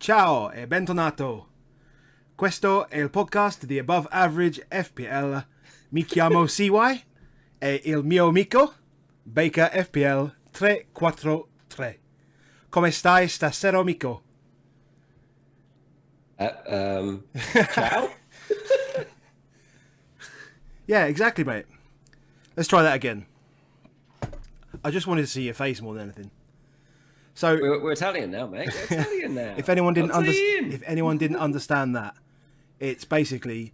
Ciao e bentornato. Questo è il podcast di Above Average FPL. Mi chiamo CY e il mio amico Baker FPL 343. Come stai stasera, amico? Ciao. Yeah, exactly, mate. Let's try that again. I just wanted to see your face more than anything. So, We're Italian now, mate. We're Italian now. if anyone didn't Italian. understand that, it's basically,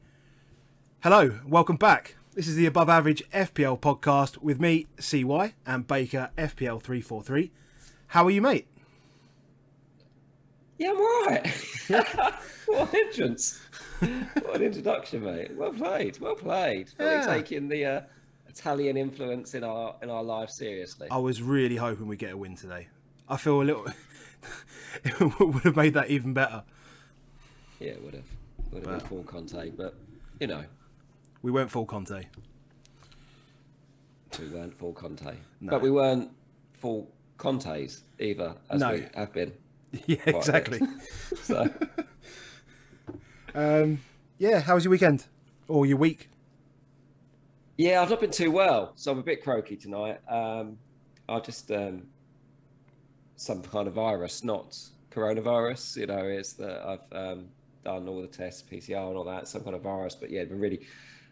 hello, welcome back. This is the Above Average FPL podcast with me, CY, and Baker FPL 343. How are you, mate? Yeah, I'm all right. What an entrance. What an introduction, mate. Well played. Well played. Really taking the Italian influence in our life seriously. I was really hoping we'd get a win today. I feel a little... it would have made that even better. Yeah, it would have. Would have been full Conte, but, you know. We went full Conte. We weren't full Conte. No. But we weren't full Contes either, as we have been. Yeah, exactly. So, yeah, how was your weekend? Or your week? yeah, I've not been too well, so I'm a bit croaky tonight. I just some kind of virus, not coronavirus. You know, it's that I've done all the tests, PCR and all that, some kind of virus. But yeah, been really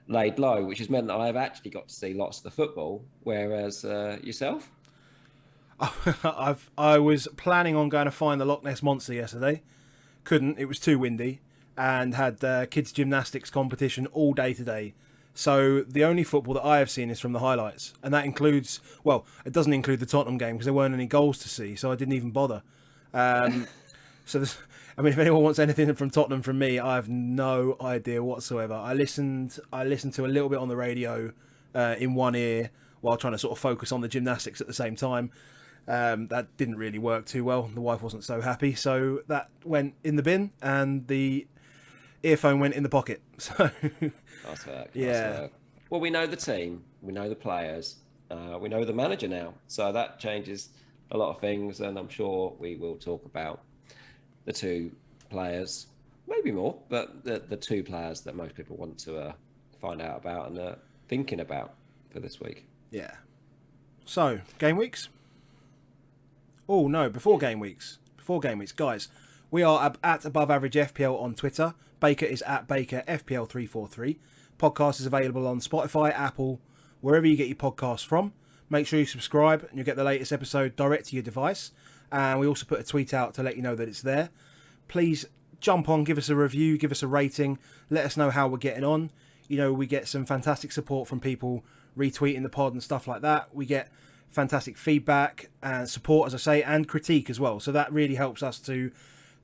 laid low, which has meant that I've actually got to see lots of the football. Whereas yourself? I was planning on going to find the Loch Ness Monster yesterday. Couldn't, it was too windy, and had kids gymnastics competition all day today. So the only football that I have seen is from the highlights, and that includes, well, it doesn't include the Tottenham game because there weren't any goals to see, so I didn't even bother. So if anyone wants anything from Tottenham from me, I have no idea whatsoever. I listened to a little bit on the radio in one ear while trying to sort of focus on the gymnastics at the same time. That didn't really work too well. The wife wasn't so happy, so that went in the bin, and the earphone went in the pocket. So Nice work. Yeah. Nice work. Well, we know the team, we know the players, we know the manager now, so that changes a lot of things, and I'm sure we will talk about the two players, maybe more, but the two players that most people want to find out about and are thinking about for this week. yeah. So game weeks. Oh no! Before game weeks, guys. We are at Above Average FPL on Twitter. Baker is at Baker FPL 343. Podcast is available on Spotify, Apple, wherever you get your podcasts from. Make sure you subscribe and you'll get the latest episode direct to your device. And we also put a tweet out to let you know that it's there. Please jump on, give us a review, give us a rating. Let us know how we're getting on. You know, we get some fantastic support from people retweeting the pod and stuff like that. We get fantastic feedback and support, as I say, and critique as well. So that really helps us to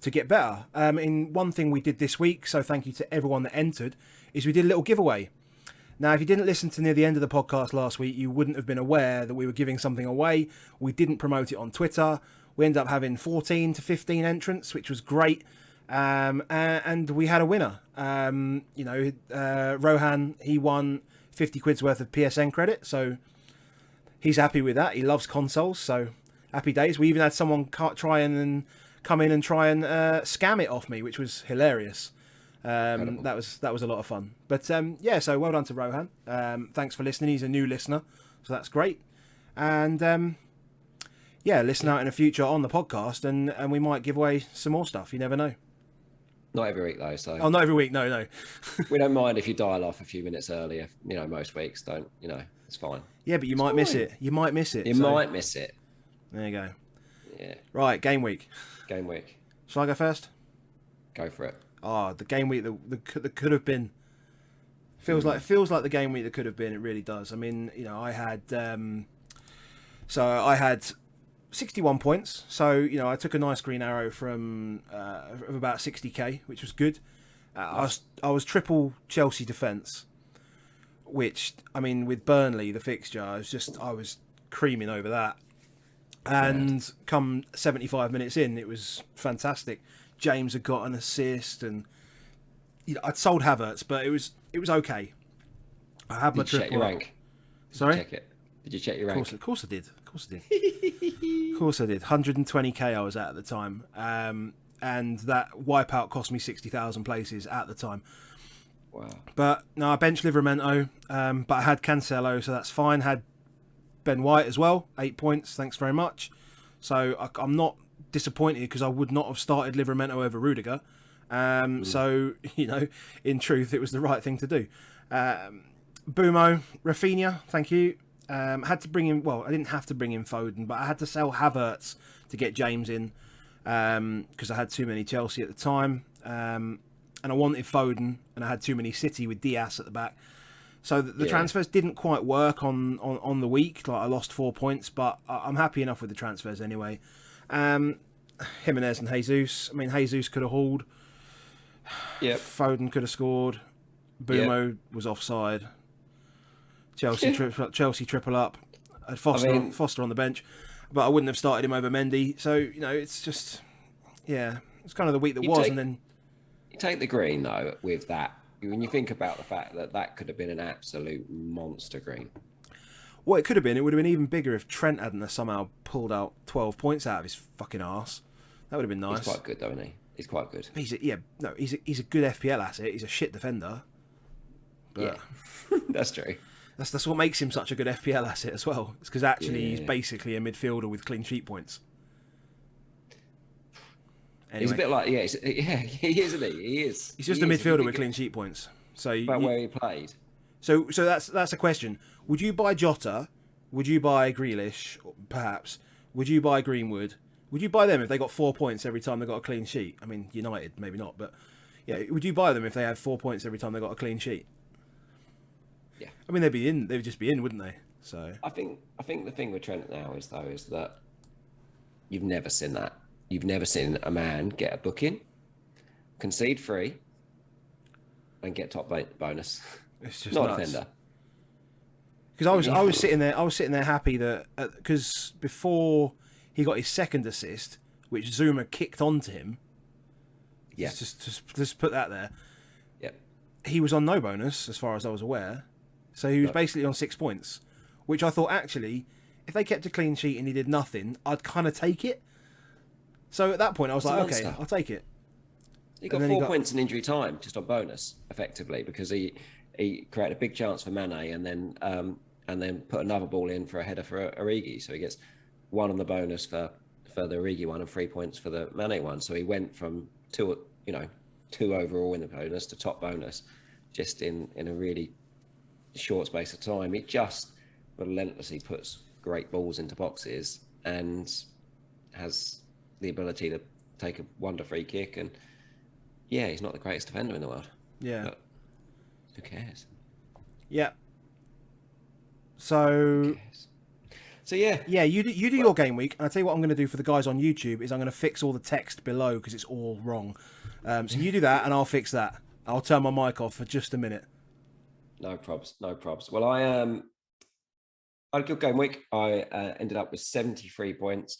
get better. In one thing we did this week, so thank you to everyone that entered, is we did a little giveaway. Now, if you didn't listen to near the end of the podcast last week, you wouldn't have been aware that we were giving something away. We didn't promote it on Twitter. We ended up having 14 to 15 entrants, which was great. And we had a winner. Rohan, he won 50 quid's worth of PSN credit. So he's happy with that. He loves consoles. So happy days. We even had someone come in and try and scam it off me, which was hilarious. That was a lot of fun. But so well done to Rohan. Thanks for listening. He's a new listener, so that's great. And listen out in the future on the podcast, and we might give away some more stuff. You never know. Not every week though, so not every week. No. we don't mind if you dial off a few minutes earlier. You know, most weeks don't. You know, it's fine. Yeah, but you might miss it. You might miss it. You might miss it. There you go. Yeah. Right, game week. Game week. Shall I go first? Go for it. The game week that could have been. Feels like the game week that could have been. It really does. I mean, you know, I had 61 points. So, you know, I took a nice green arrow from of about 60k, which was good. I was triple Chelsea defence, which, I mean, with Burnley, the fixture, I was creaming over that. And come 75 minutes in, it was fantastic. James had got an assist, and you know, I'd sold Havertz, but it was okay. I had my triple. Check your rank. Sorry? Check it. Did you check your rank? Of course I did. 120k I was at the time. and that wipeout cost me 60,000 places at the time. Wow. But no, I benched Livramento, but I had Cancelo, so that's fine. Had Ben White as well, 8 points. Thanks very much. So I'm not disappointed because I would not have started Livramento over Rudiger. So, in truth, it was the right thing to do. Bumo, Rafinha, thank you. Had to bring in, well, I didn't have to bring in Foden, but I had to sell Havertz to get James in because I had too many Chelsea at the time. And I wanted Foden, and I had too many City with Diaz at the back. So the transfers didn't quite work on the week. Like I lost 4 points, but I'm happy enough with the transfers anyway. Jimenez and Jesus. I mean, Jesus could have hauled. Yep. Foden could have scored. Bumo was offside. Chelsea triple up. I had Foster on the bench, but I wouldn't have started him over Mendy. So it's just it's kind of the week that was, and then you take the green though with that. When you think about the fact that could have been an absolute monster green. Well, it could have been. It would have been even bigger if Trent hadn't somehow pulled out 12 points out of his fucking arse. That would have been nice. He's quite good, though, isn't he? He's quite good. He's a good FPL asset. He's a shit defender. But yeah, that's true. That's what makes him such a good FPL asset as well. It's because actually he's basically a midfielder with clean sheet points. Anyway. He's a bit like he is, isn't he? He is. He's just a midfielder with clean sheet points. So where he played. So that's a question. Would you buy Jota? Would you buy Grealish? Perhaps. Would you buy Greenwood? Would you buy them if they got 4 points every time they got a clean sheet? I mean, United maybe not, but yeah, would you buy them if they had 4 points every time they got a clean sheet? Yeah. I mean, they'd be in. They would just be in, wouldn't they? So I think the thing with Trent now is that you've never seen that. You've never seen a man get a booking, concede free, and get top bonus. It's just not nuts. a defender. Because I was sitting there happy that because before he got his second assist, which Zuma kicked onto him. Yeah. Just put that there. Yep. He was on no bonus as far as I was aware, so he was basically on 6 points, which I thought actually, if they kept a clean sheet and he did nothing, I'd kind of take it. So at that point, I was like, okay, I'll take it. He got 4 points in injury time just on bonus, effectively, because he created a big chance for Mane and then put another ball in for a header for Origi. So he gets 1 on the bonus for the Origi one and 3 points for the Mane one. So he went from 2 overall in the bonus to top bonus just in a really short space of time. He just relentlessly puts great balls into boxes and has the ability to take a wonder free kick. And yeah, he's not the greatest defender in the world. Yeah. But who cares? Yeah. So yeah, you do your game week, and I tell you what I'm going to do for the guys on YouTube is I'm going to fix all the text below because it's all wrong. So you do that, and I'll fix that. I'll turn my mic off for just a minute. No probs. Well, I had a good game week. I ended up with 73 points,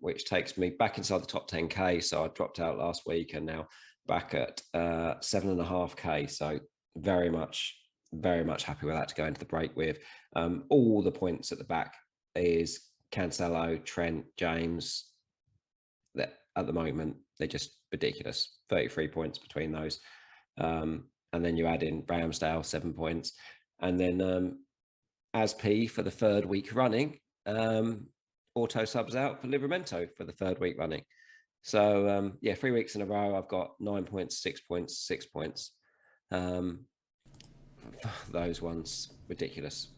which takes me back inside the top 10k. So I dropped out last week and now back at 7.5k. So very much happy with that to go into the break with. All the points at the back is Cancelo, Trent, James. That at the moment they're just ridiculous. 33 points between those, and then you add in Ramsdale 7 points, and then as P for the third week running, auto subs out for Livramento for the third week running. So 3 weeks in a row I've got 9 points, 6 points, 6 points. Those ones ridiculous.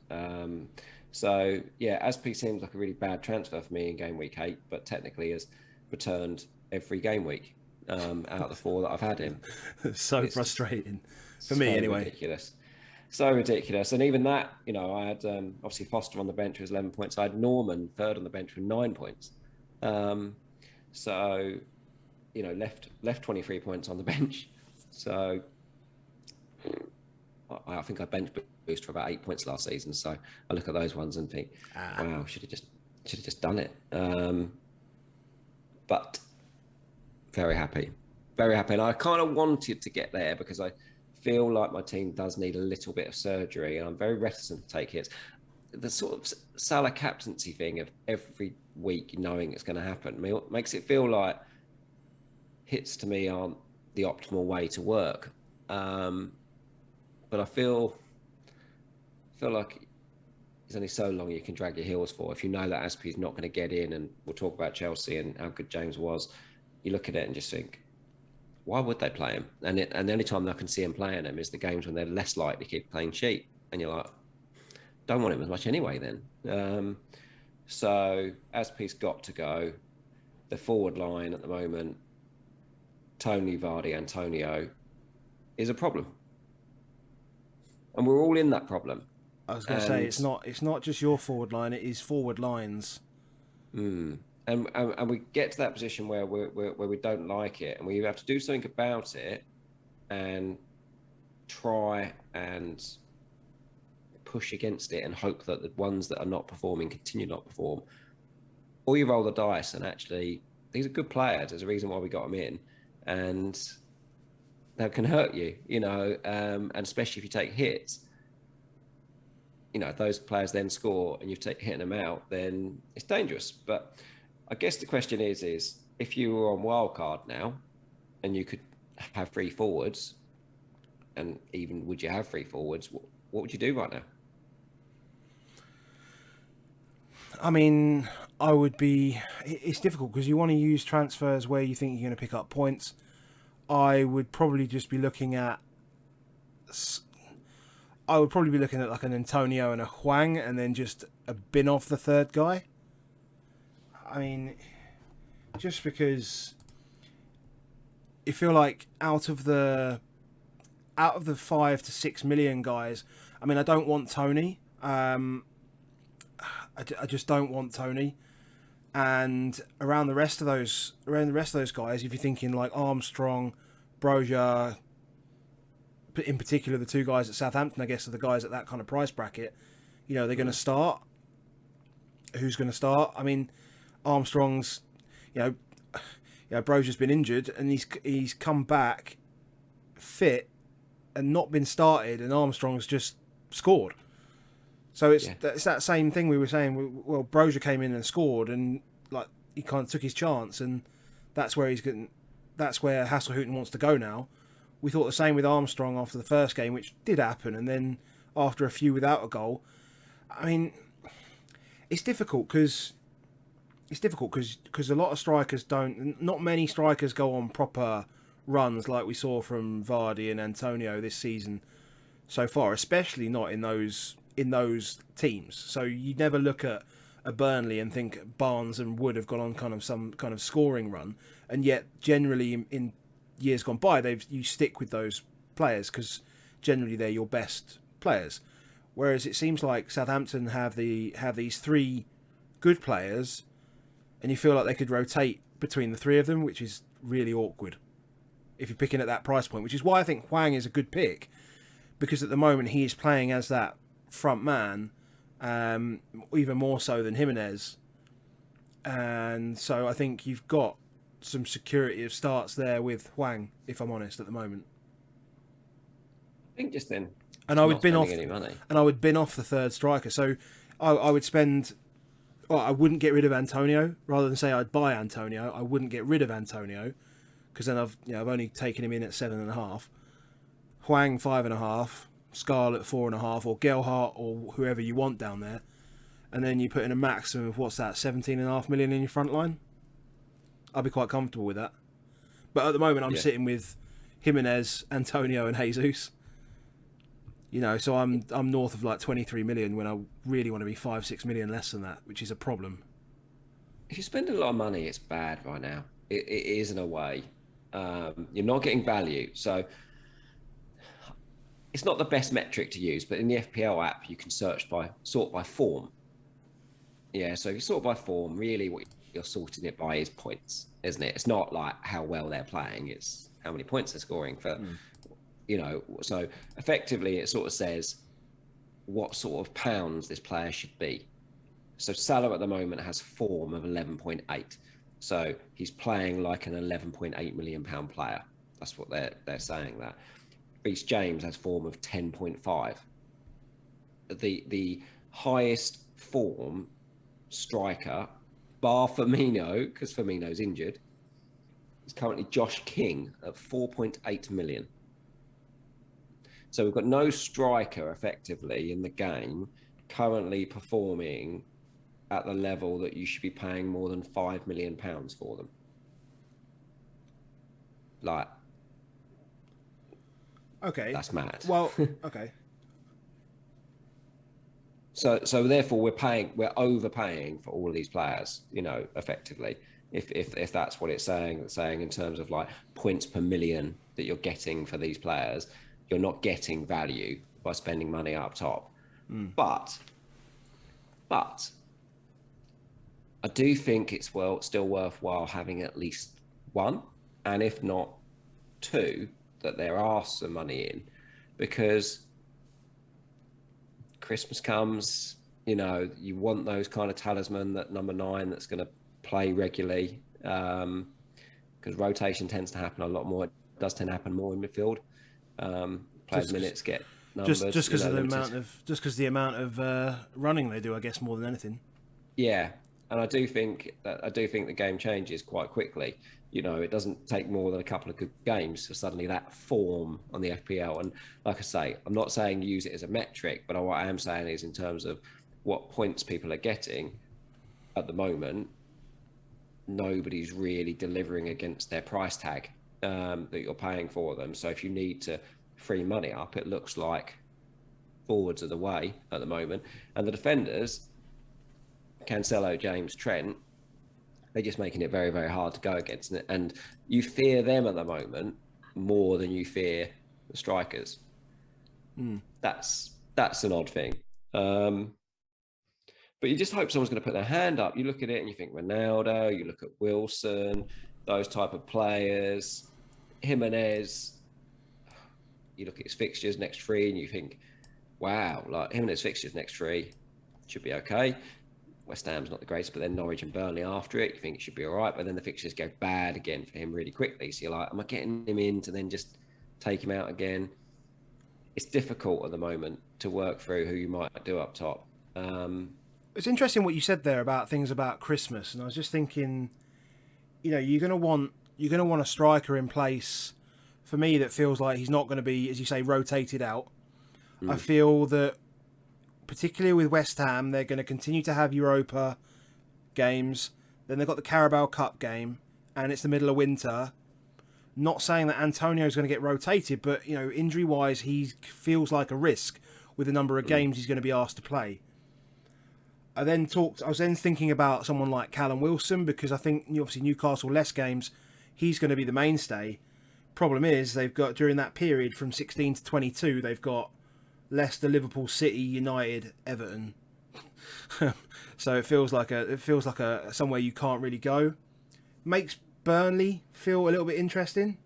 So yeah, Aspi seems like a really bad transfer for me in game week 8, but technically has returned every game week out of the 4 that I've had him. It's frustrating for me anyway. So ridiculous. And even that, I had obviously Foster on the bench with 11 points. I had Norman third on the bench with 9 points. So left 23 points on the bench. So I think I bench boost for about 8 points last season. So I look at those ones and think, wow, should have just done it. But very happy. And I kind of wanted to get there because I feel like my team does need a little bit of surgery, and I'm very reticent to take hits. The sort of Salah captaincy thing of every week knowing it's going to happen makes it feel like hits to me aren't the optimal way to work. But I feel like there's only so long you can drag your heels for. If you know that Aspie's not going to get in, and we'll talk about Chelsea and how good James was, you look at it and just think, why would they play him? And the only time I can see him playing him is the games when they're less likely to keep playing cheap. And you're like, don't want him as much anyway then. So Aspie's got to go. The forward line at the moment, Tony, Vardy, Antonio, is a problem. And we're all in that problem. I was going to say it's not just your forward line; it is forward lines. And we get to that position where we don't like it, and we have to do something about it, and try and push against it, and hope that the ones that are not performing continue not perform. Or you roll the dice, and actually these are good players. There's a reason why we got them in, and that can hurt you, and especially if you take hits. Those players then score and you've hitting them out, then it's dangerous. But I guess the question is if you were on wildcard now and you could have free forwards, and even would you have free forwards, what would you do right now? I mean, it's difficult because you want to use transfers where you think you're going to pick up points. I would probably just be looking at like an Antonio and a Huang, and then just a bin off the third guy. I mean, just because you feel like out of the 5 to 6 million guys, I mean, I don't want Tony. I just don't want Tony. And around the rest of those guys, if you're thinking like Armstrong, Broja, in particular the two guys at Southampton, I guess are the guys at that kind of price bracket, they're going to start. Who's going to start? I mean, Armstrong's, Broja's been injured and he's come back fit and not been started, and Armstrong's just scored. So it's that same thing we were saying. Well, Broja came in and scored, and like he kind of took his chance, and that's where Hasselhouten wants to go now. We thought the same with Armstrong after the first game, which did happen, and then after a few without a goal. I mean, it's difficult because a lot of strikers not many strikers go on proper runs like we saw from Vardy and Antonio this season so far, especially not in those teams. So you never look at a Burnley and think Barnes and Wood have gone on kind of some kind of scoring run, and yet generally in years gone by you stick with those players because generally they're your best players. Whereas it seems like Southampton have these three good players, and you feel like they could rotate between the three of them, which is really awkward if you're picking at that price point, which is why I think Huang is a good pick, because at the moment he is playing as that front man, even more so than Jimenez. And so I think you've got some security of starts there with Huang, if I'm honest, at the moment. I think just then. And I would bin off the third striker. So I would spend. Well, I wouldn't get rid of Antonio. Rather than say I'd buy Antonio, I wouldn't get rid of Antonio, because then I've only taken him in at 7.5. Huang 5.5, Scarlett 4.5, or Gelhardt, or whoever you want down there, and then you put in a maximum of 17.5 million in your front line. I'd be quite comfortable with that. But at the moment, I'm sitting with Jimenez, Antonio, and Jesus. So I'm north of like 23 million when I really want to be 5-6 million less than that, which is a problem. If you're spending a lot of money, it's bad right now. It is in a way. You're not getting value. So it's not the best metric to use, but in the FPL app, you can sort by form. Yeah, so if you sort by form, really what you're sorting it by is points, isn't it? It's not like how well they're playing, it's how many points they're scoring for. So effectively it sort of says what sort of pounds this player should be. So Salah at the moment has form of 11.8. So he's playing like an 11.8 million pound player. That's what they're saying that. Reece James has form of 10.5. The highest form striker, bar Firmino, because Firmino's injured, is currently Josh King at 4.8 million. So we've got no striker effectively in the game currently performing at the level that you should be paying more than £5 million for them. Like, Okay. That's mad. Well, okay. So therefore we're overpaying for all of these players, effectively. If that's what it's saying in terms of like points per million that you're getting for these players, you're not getting value by spending money up top. But I do think it's still worthwhile having at least one, and if not two, that there are some money in, because Christmas comes, you want those kind of talisman, that number 9 that's going to play regularly, because rotation tends to happen a lot more. It does tend to happen more in midfield. Players' minutes get numbered. Just because of the amount of running they do, I guess, more than anything. Yeah, and I do think the game changes quite quickly. It doesn't take more than a couple of good games for suddenly that form on the FPL. And like I say, I'm not saying use it as a metric, but what I am saying is in terms of what points people are getting at the moment, nobody's really delivering against their price tag that you're paying for them. So if you need to free money up, it looks like forwards are the way at the moment. And the defenders, Cancelo, James, Trent, they're just making it very, very hard to go against it. And you fear them at the moment more than you fear the strikers. That's an odd thing. But you just hope someone's going to put their hand up. You look at it and you think Ronaldo, you look at Wilson, those type of players, Jimenez. You look at his fixtures next 3 and you think, wow, like Jimenez fixtures next 3 should be okay. West Ham's not the greatest, but then Norwich and Burnley after it, you think it should be all right. But then the fixtures go bad again for him really quickly. So you're like, am I getting him in to then just take him out again? It's difficult at the moment to work through who you might do up top. It's interesting what you said there about things about Christmas, and I was just thinking, you're gonna want a striker in place for me that feels like he's not going to be, as you say, rotated out. I feel that, particularly with West Ham, they're going to continue to have Europa games. Then they've got the Carabao Cup game, and it's the middle of winter. Not saying that Antonio's going to get rotated, but injury-wise, he feels like a risk with the number of games he's going to be asked to play. I was then thinking about someone like Callum Wilson, because I think obviously Newcastle less games, he's going to be the mainstay. Problem is, they've got, during that period from 16 to 22, they've got Leicester, Liverpool, City, United, Everton. So it feels like a somewhere you can't really go. Makes Burnley feel a little bit interesting,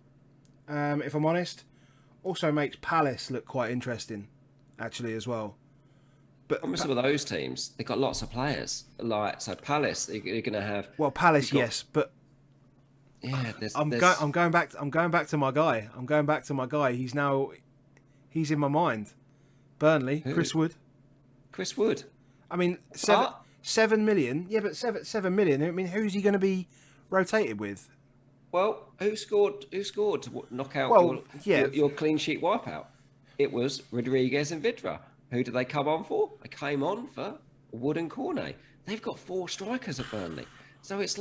if I'm honest. Also makes Palace look quite interesting, actually, as well. But some of those teams, they've got lots of players. Like, so Palace, they're going to have. Well, Palace, yes, but yeah, I'm going back to my guy. He's in my mind. Burnley, Who? Chris Wood. Chris Wood. I mean, 7 million. Yeah, but 7 million. I mean, who's he going to be rotated with? Well, who scored to knock out your clean sheet wipeout? It was Rodriguez and Vidra. Who did they come on for? They came on for Wood and Cornet. They've got 4 strikers at Burnley. So it's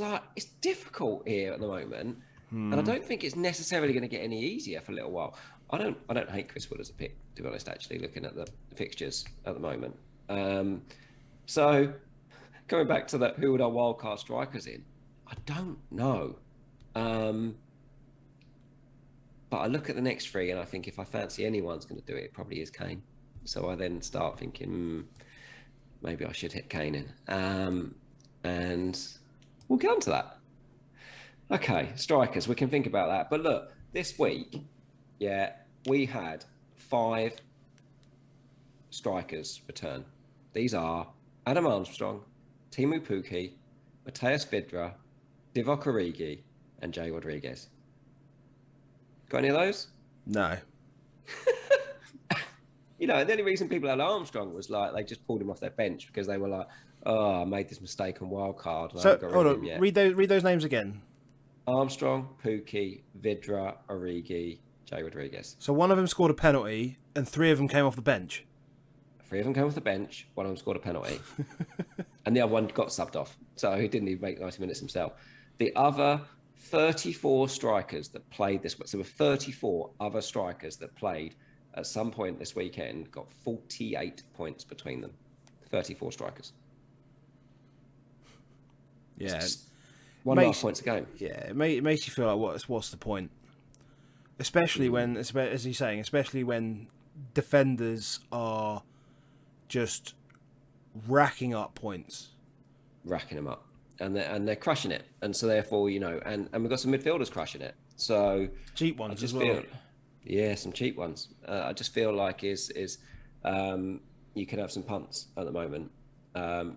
difficult here at the moment. And I don't think it's necessarily going to get any easier for a little while. I don't hate Chris Wood as a pick, to be honest, actually, looking at the fixtures at the moment. So coming back to that, who would our wildcard strikers in? I don't know. But I look at the next 3 and I think if I fancy anyone's going to do it, it probably is Kane. So I then start thinking, maybe I should hit Kane in. And we'll get on to that. Okay, strikers, we can think about that. But look, this week, we had 5 strikers return. These are Adam Armstrong, Timu Puki, Mateus Vidra, Divock Origi, and Jay Rodriguez. Got any of those? No. The only reason people had Armstrong was like they just pulled him off their bench because they were like, "Oh, I made this mistake on wildcard." So hold on, read those names again. Armstrong, Pookie, Vidra, Origi, Jay Rodriguez. So one of them scored a penalty, and 3 of them came off the bench. 3 of them came off the bench. One of them scored a penalty. And the other one got subbed off. So he didn't even make 90 minutes himself. The other 34 strikers that played this week, so there were 34 other strikers that played at some point this weekend, got 48 points between them. 34 strikers. Yeah. 1.5 points a game. Yeah, it makes you feel like, what's the point? Especially when, as you're saying, especially when defenders are just racking up points. Racking them up. And they're crushing it. And so therefore, and we've got some midfielders crushing it. So cheap ones as well. Yeah, some cheap ones. I just feel like you can have some punts at the moment.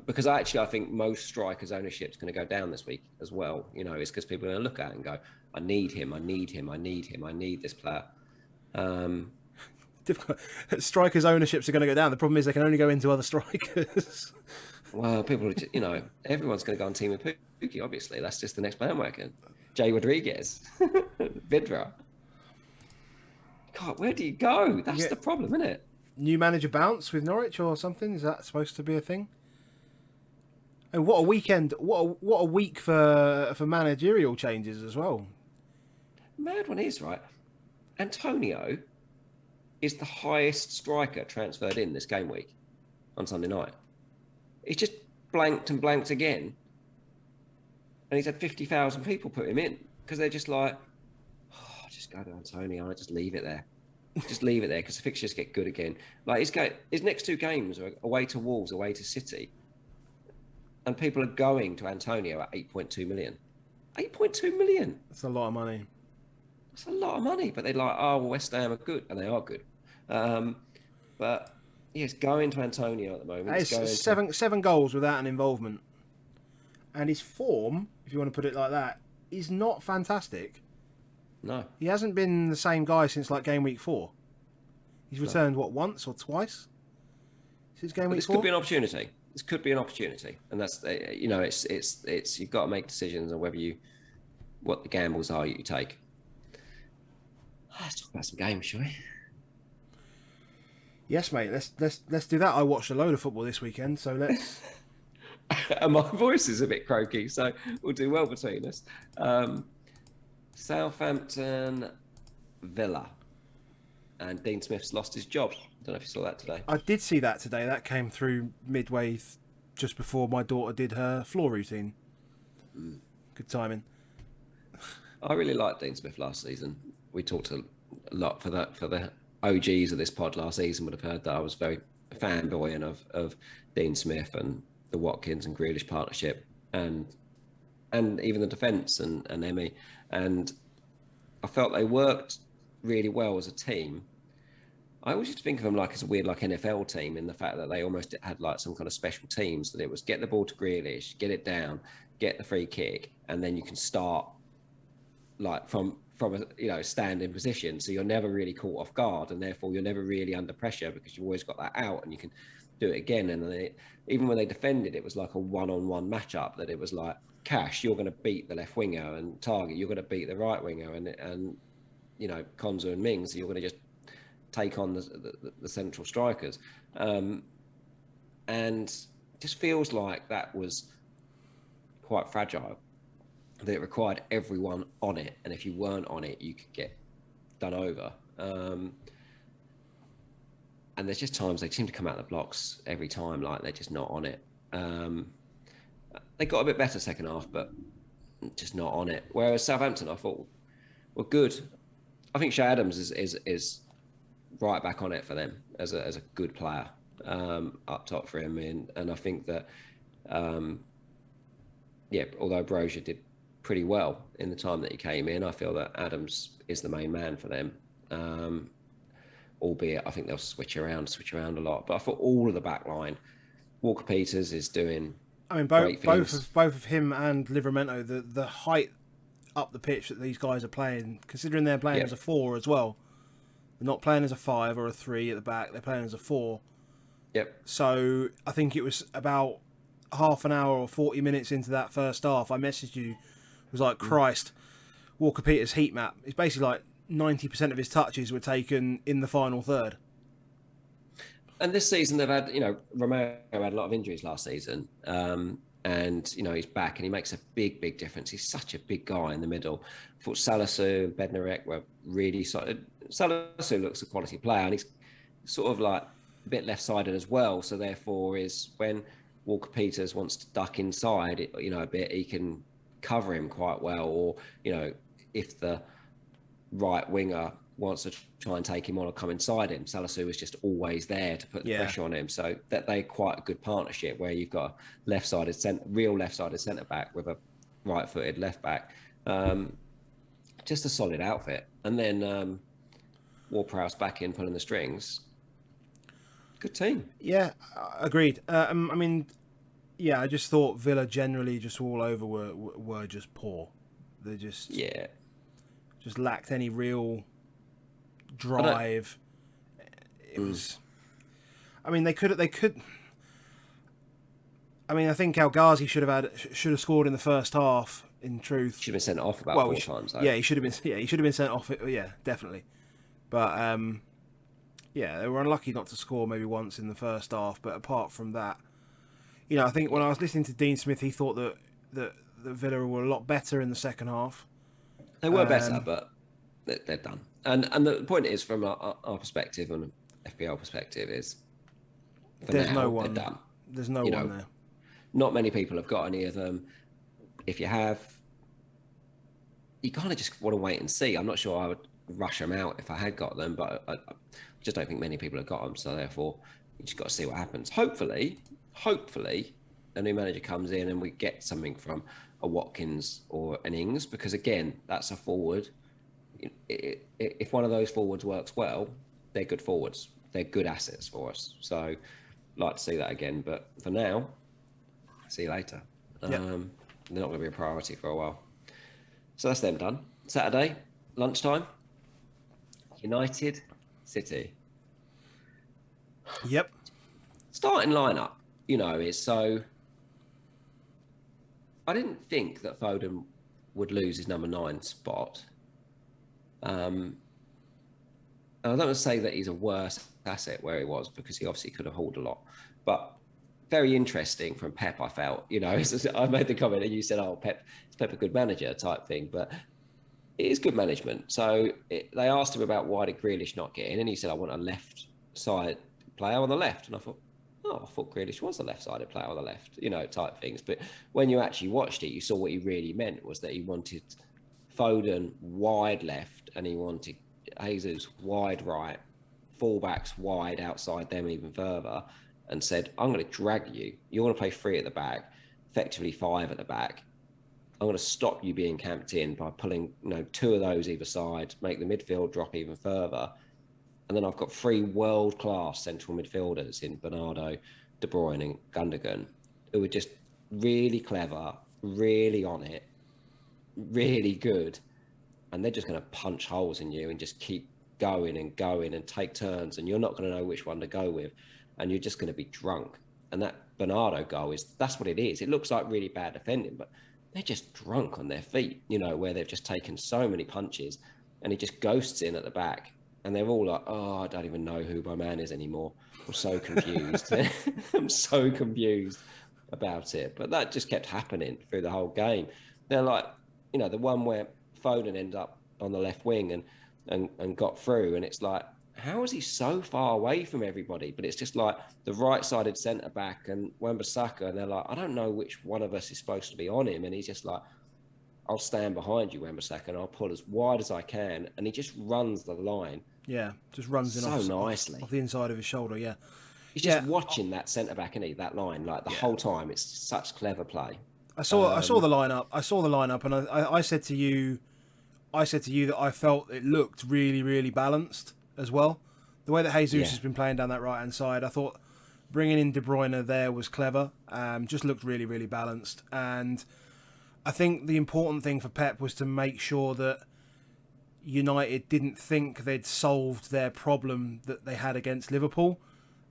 Because I think most strikers' ownership is going to go down this week as well. It's because people are going to look at it and go, I need him, I need him, I need him, I need this player. Strikers' ownerships are going to go down. The problem is they can only go into other strikers. Well, people, everyone's going to go on team with Pookie, obviously. That's just the next bandwagon. Jay Rodriguez, Vidra. God, where do you go? That's the problem, isn't it? New manager bounce with Norwich or something? Is that supposed to be a thing? And what a weekend! What a week for managerial changes as well. Mad one is, right? Antonio is the highest striker transferred in this game week on Sunday night. He's just blanked and blanked again. And he's had 50,000 people put him in because they're just like, just go to Antonio. Just leave it there. Just leave it there because the fixtures get good again. Like his next 2 games are away to Wolves, away to City. And people are going to Antonio at 8.2 million. 8.2 million. That's a lot of money. That's a lot of money. But they're like, oh, well, West Ham are good. And they are good. But it's going to Antonio at the moment. It's seven goals without an involvement. And his form, if you want to put it like that, is not fantastic. No. He hasn't been the same guy since like game week 4. He's returned, once or twice? Since game week 4? This could be an opportunity. This could be an opportunity. And that's, it's you've got to make decisions on what the gambles are you take. Let's talk about some games, shall we? Yes, mate. Let's do that. I watched a load of football this weekend, so let's. And my voice is a bit croaky, so we'll do well between us. Southampton, Villa, and Dean Smith's lost his job. I don't know if you saw that today. I did see that today. That came through midway, just before my daughter did her floor routine. Good timing. I really liked Dean Smith last season. We talked a lot for the OGs of this pod last season would have heard that I was very fanboying of Dean Smith and the Watkins and Grealish partnership and even the defence and Emmy. And I felt they worked really well as a team. I always used to think of them like as a weird like NFL team in the fact that they almost had like some kind of special teams, that it was get the ball to Grealish, get it down, get the free kick, and then you can start like from a standing position. So you're never really caught off guard, and therefore you're never really under pressure because you've always got that out and you can do it again. And even when they defended, it was like a one-on-one matchup, that it was like, Cash, you're going to beat the left winger, and Target, you're going to beat the right winger, and Konza and Mings, you're going to just take on the central strikers. And it just feels like that was quite fragile, that it required everyone on it, and if you weren't on it, you could get done over. And there's just times they seem to come out of the blocks every time like they're just not on it. They got a bit better second half, but just not on it. Whereas Southampton, I thought, were good. I think Shea Adams is right back on it for them as a good player up top for him. And I think that, although Brozier did pretty well in the time that he came in, I feel that Adams is the main man for them. Albeit, I think they'll switch around a lot. But I thought all of the back line, Walker-Peters is doing. I mean, both of him and Livramento, the height up the pitch that these guys are playing, considering they're playing as a 4 as well. They're not playing as a 5 or a 3 at the back. They're playing as a 4. Yep. So I think it was about half an hour or 40 minutes into that first half, I messaged you. It was like, Christ, Walker Peters' heat map. It's basically like 90% of his touches were taken in the final third. And this season they've had, Romero had a lot of injuries last season. And, he's back and he makes a big, big difference. He's such a big guy in the middle. I thought Salisu and Bednarek were really solid. Salisu looks a quality player and he's sort of like a bit left-sided as well. So therefore is when Walker Peters wants to duck inside, a bit, he can cover him quite well. Or, if the right winger wants to try and take him on or come inside him, Salisu is just always there to put the pressure on him. So that they're quite a good partnership where you've got a real left-sided centre-back with a right-footed left-back. Just a solid outfit. And then Ward-Prowse back in pulling the strings. Good team. Yeah, agreed. I just thought Villa generally just all over were just poor. They just lacked any real drive. It was. I mean, they could. I mean, I think El Ghazi should have scored in the first half. In truth, should have been sent off about 4 times. Though. Yeah, he should have been. Yeah, he should have been sent off. Yeah, definitely. But they were unlucky not to score maybe once in the first half. But apart from that, I think when I was listening to Dean Smith, he thought that Villa were a lot better in the second half. They were better, but they're done. And the point is, from our perspective and FPL perspective, is there's now, no one. they're done. There's no one there. Not many people have got any of them. If you have, you kind of just want to wait and see. I'm not sure I would rush them out if I had got them, but I just don't think many people have got them. So therefore, you just got to see what happens. Hopefully, a new manager comes in and we get something from a Watkins or an Ings, because again, that's a forward. If one of those forwards works well, they're good forwards. They're good assets for us. So I'd like to see that again. But for now, see you later. They're not going to be a priority for a while. So that's them done. Saturday, lunchtime, United City. Yep. Starting lineup, is so... I didn't think that Foden would lose his number 9 spot. And I don't want to say that he's a worse asset where he was, because he obviously could have hauled a lot. But very interesting from Pep, I felt. I made the comment and you said, "Oh, Pep, is Pep a good manager?" type thing. But it is good management. So they asked him about why did Grealish not get in, and he said, "I want a left side player on the left." And I thought Grealish was a left-sided player on the left, type things. But when you actually watched it, you saw what he really meant was that he wanted Foden wide left and he wanted Jesus wide right, fullbacks wide outside them even further, and said, "I'm going to drag you. You want to play 3 at the back, effectively 5 at the back. I'm going to stop you being camped in by pulling 2 of those either side, make the midfield drop even further. And then I've got 3 world-class central midfielders in Bernardo, De Bruyne and Gundogan, who are just really clever, really on it, really good. And they're just going to punch holes in you and just keep going and take turns. And you're not going to know which one to go with. And you're just going to be drunk. And that Bernardo goal that's what it is. It looks like really bad defending, but they're just drunk on their feet, where they've just taken so many punches and he just ghosts in at the back. And they're all like, "Oh, I don't even know who my man is anymore. I'm so confused." I'm so confused about it. But that just kept happening through the whole game. They're like, the one where Foden ended up on the left wing and got through. And it's like, how is he so far away from everybody? But it's just like the right-sided centre-back and Wan-Bissaka. And they're like, I don't know which one of us is supposed to be on him. And he's just like, "I'll stand behind you, Wan-Bissaka, and I'll pull as wide as I can." And he just runs the line. Yeah, just runs in nicely off the inside of his shoulder. Yeah, he's just watching that centre back, isn't he? That line, like the whole time. It's such clever play. I saw the lineup, and I said to you that I felt it looked really, really balanced as well. The way that Jesus has been playing down that right hand side, I thought bringing in De Bruyne there was clever. Just looked really, really balanced, and I think the important thing for Pep was to make sure that United didn't think they'd solved their problem that they had against Liverpool,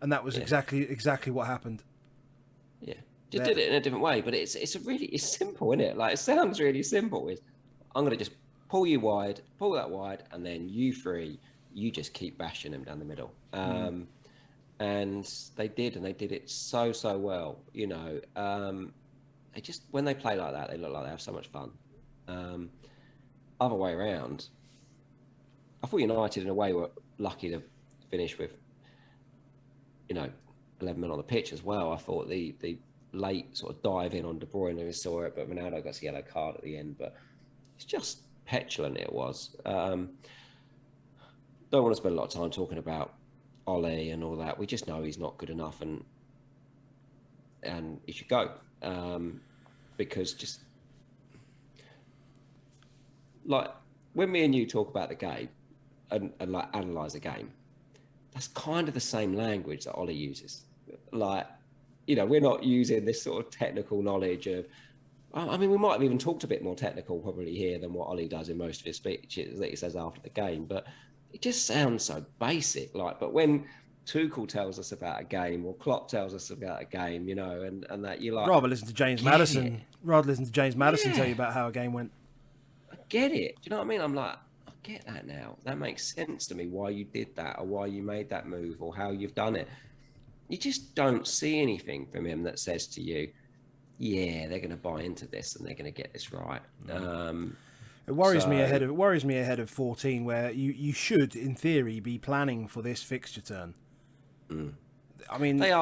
and that was exactly what happened. Yeah, just did it in a different way, but it's simple, isn't it? Like, it sounds really simple. I'm going to just pull you wide, pull that wide, and then you three, you just keep bashing them down the middle. And they did, and they did it so well. You know, they just, when they play like that, they look like they have so much fun. Other way around, I thought United in a way were lucky to finish with, 11 men on the pitch as well. I thought the late sort of dive in on De Bruyne, we saw it, but Ronaldo got a yellow card at the end. But it's just petulant, it was. Don't want to spend a lot of time talking about Ole and all that. We just know he's not good enough, and he should go, because just like when me and you talk about the game and like analyze a game, that's kind of the same language that Ole uses. Like, we're not using this sort of technical knowledge of, I mean, we might have even talked a bit more technical probably here than what Ole does in most of his speeches that he says after the game, but it just sounds so basic. Like, but when Tuchel tells us about a game, or Klopp tells us about a game, and that you like, rather listen to James Maddison. Rather listen to James Maddison tell you about how a game went. I get it. Do you know what I mean? I'm like, I get that now. That makes sense to me. Why you did that, or why you made that move, or how you've done it. You just don't see anything from him that says to you, yeah, they're going to buy into this and they're going to get this right. It worries me ahead of 14, where you should, in theory, be planning for this fixture turn. I mean, they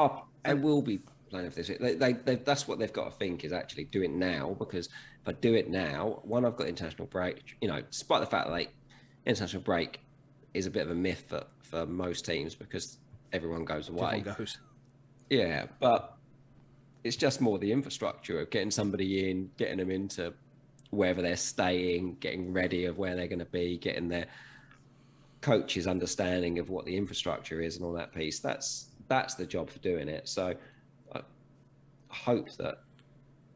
will be planning for this. That's what they've got to think, is actually do it now, because if I do it now, one, I've got international break. Despite the fact that international break is a bit of a myth for most teams because everyone goes away. Everyone goes. Yeah, but it's just more the infrastructure of getting somebody in, getting them into wherever they're staying, getting ready of where they're going to be, getting their coaches' understanding of what the infrastructure is and all that piece. That's the job for doing it. So I hope that,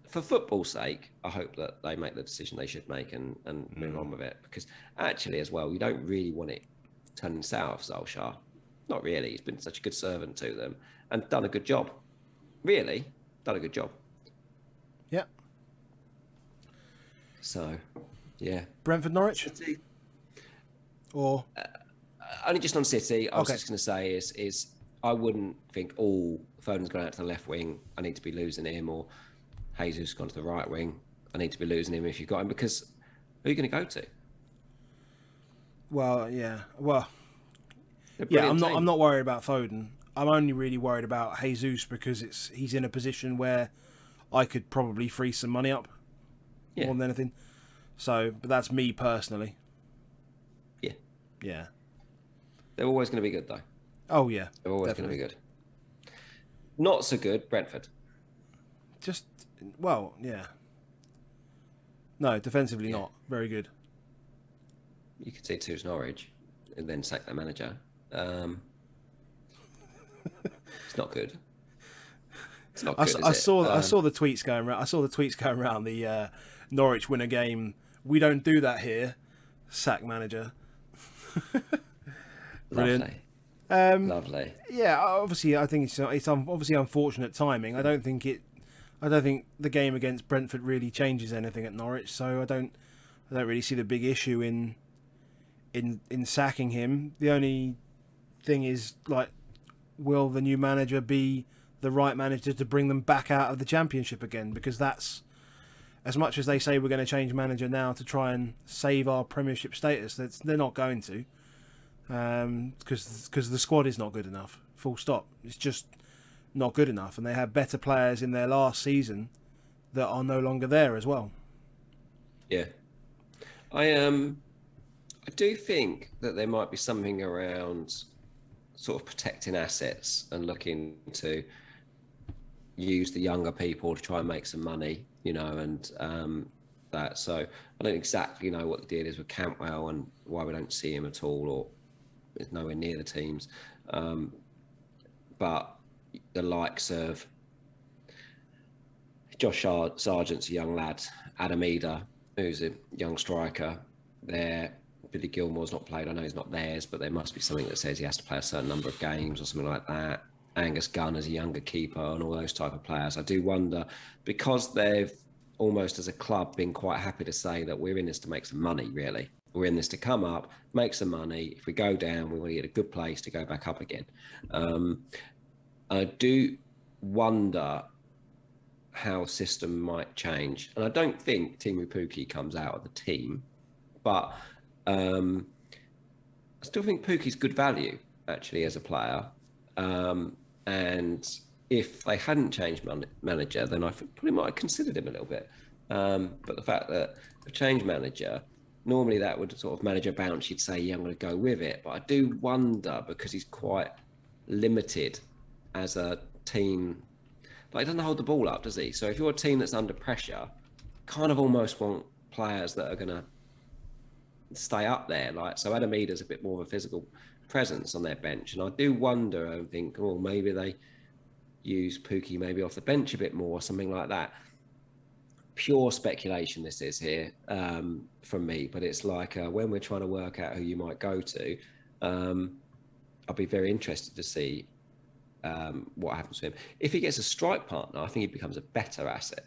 for football's sake, I hope that they make the decision they should make and move on with it. Because actually, as well, you don't really want it turning south, Solskjaer. Not really. He's been such a good servant to them and done a good job. Really, done a good job. Yeah. So, yeah. Brentford, Norwich? City. Or? Only just on City. I was just going to say is I wouldn't think, Foden's gone out to the left wing, I need to be losing him, or Jesus gone to the right wing, I need to be losing him if you've got him, because who are you going to go to? Well, yeah. I'm not worried about Foden. I'm only really worried about Jesus because he's in a position where I could probably free some money up more than anything. So, but that's me personally. Yeah. Yeah. They're always going to be good, though. Oh, yeah. They're always going to be good. Not so good, Brentford. Yeah. No, defensively not. Very good. You could say two's Norwich and then sack their manager. It's not good. It's not good. I saw the tweets going around. I saw the tweets going around. The Norwich win a game. We don't do that here. Sack manager. Brilliant. Lovely. Yeah, obviously, I think it's obviously unfortunate timing. I don't think the game against Brentford really changes anything at Norwich. So I don't really see the big issue in sacking him. The only thing is, like, will the new manager be the right manager to bring them back out of the Championship again? Because that's, as much as they say we're going to change manager now to try and save our Premiership status, they're not going to, because the squad is not good enough. Full stop. It's just not good enough, and they had better players in their last season that are no longer there as well. Yeah, I do think that there might be something around sort of protecting assets and looking to use the younger people to try and make some money, and that. So I don't exactly know what the deal is with Cantwell and why we don't see him at all, or is nowhere near the teams. But the likes of Josh Sargent's a young lad, Adam Eder, who's a young striker there. Billy Gilmore's not played. I know he's not theirs, but there must be something that says he has to play a certain number of games or something like that. Angus Gunn is a younger keeper and all those type of players. I do wonder, because they've almost as a club been quite happy to say that we're in this to make some money, really. We're in this to come up, make some money. If we go down, we want to get a good place to go back up again. I do wonder how system might change. And I don't think Timu Pukki comes out of the team, but I still think Pukki's good value, actually, as a player. And if they hadn't changed manager, then I probably might have considered him a little bit. But the fact that a changed manager, normally that would sort of manager bounce, you'd say, yeah, I'm going to go with it. But I do wonder, because he's quite limited as a team. Like, he doesn't hold the ball up, does he? So if you're a team that's under pressure, kind of almost want players that are going to stay up there. Like, so Adam Ida's a bit more of a physical presence on their bench. And I do wonder and think, oh, maybe they use Pukki maybe off the bench a bit more or something like that. Pure speculation this is here from me, but it's like when we're trying to work out who you might go to, I'll be very interested to see what happens to him. If he gets a strike partner, I think he becomes a better asset.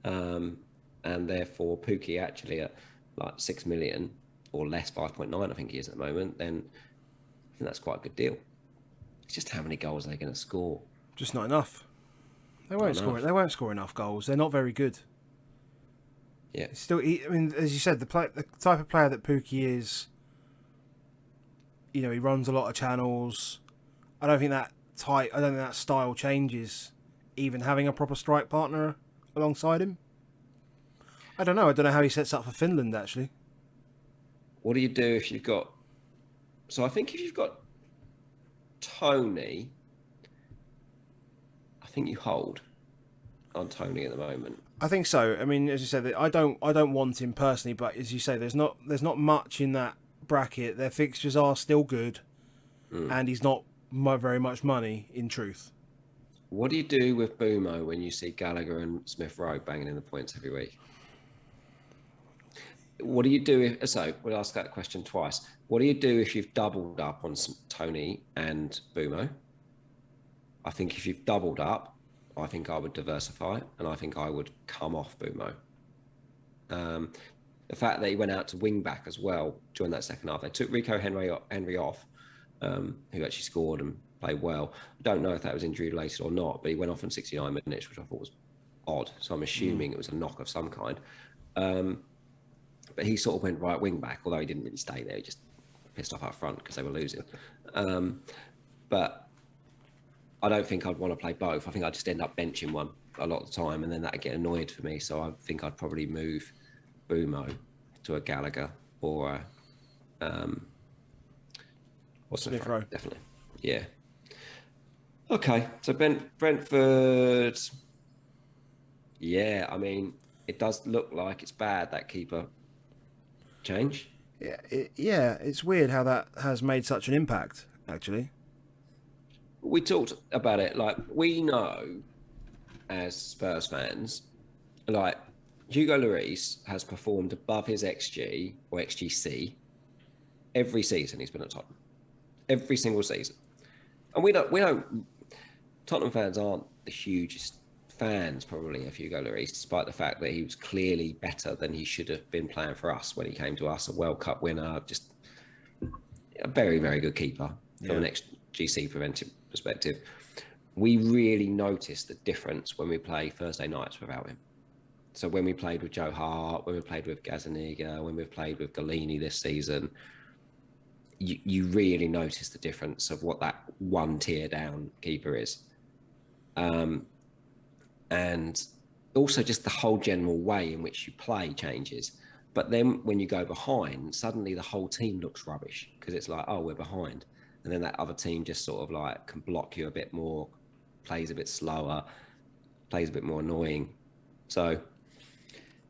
And therefore, Pukki actually at like 6 million or less, 5.9, I think he is at the moment, then I think that's quite a good deal. It's just how many goals are they going to score? Just not enough. They won't score. They won't score enough goals. They're not very good. Yeah. Still, I mean, as you said, the type of player that Pukki is, you know, he runs a lot of channels. I don't think that style changes, even having a proper strike partner alongside him. I don't know how he sets up for Finland, actually. What do you do if you've got... So I think if you've got Tony, I think you hold on Tony at the moment. I think so. I mean, as you said, I don't want him personally, but as you say, there's not much in that bracket. Their fixtures are still good, and he's not very much money, in truth. What do you do with Bumo when you see Gallagher and Smith Rowe banging in the points every week? What do you do if... So we'll ask that question twice. What do you do if you've doubled up on Tony and Bumo? I think if you've doubled up, I think I would diversify, and I think I would come off Bumo. The fact that he went out to wing back as well during that second half, they took Rico Henry off, who actually scored and played well. I don't know if that was injury related or not, but he went off in 69 minutes, which I thought was odd. So I'm assuming it was a knock of some kind. But he sort of went right wing back, although he didn't really stay there. He just pissed off up front because they were losing. But I don't think I'd want to play both. I think I'd just end up benching one a lot of the time, and then that'd get annoyed for me. So I think I'd probably move Bumo to a Gallagher or a Smith Rowe. Definitely. Yeah. Okay. So Brentford. Yeah, I mean, it does look like it's bad, that keeper change. Yeah, it's weird how that has made such an impact, actually. We talked about it. Like, we know as Spurs fans, like, Hugo Lloris has performed above his XG or XGC every season he's been at Tottenham. Every single season. And we don't, Tottenham fans aren't the hugest fans probably of Hugo Lloris, despite the fact that he was clearly better than he should have been playing for us when he came to us, a World Cup winner, just a very, very good keeper from an XGC perspective. We really noticed the difference when we play Thursday nights without him. So when we played with Joe Hart, when we played with Gazzaniga, when we've played with Galini this season, you really notice the difference of what that one tier down keeper is. And also just the whole general way in which you play changes. But then when you go behind, suddenly the whole team looks rubbish because it's like, oh, we're behind. And then that other team just sort of like can block you a bit more, plays a bit slower, plays a bit more annoying. So,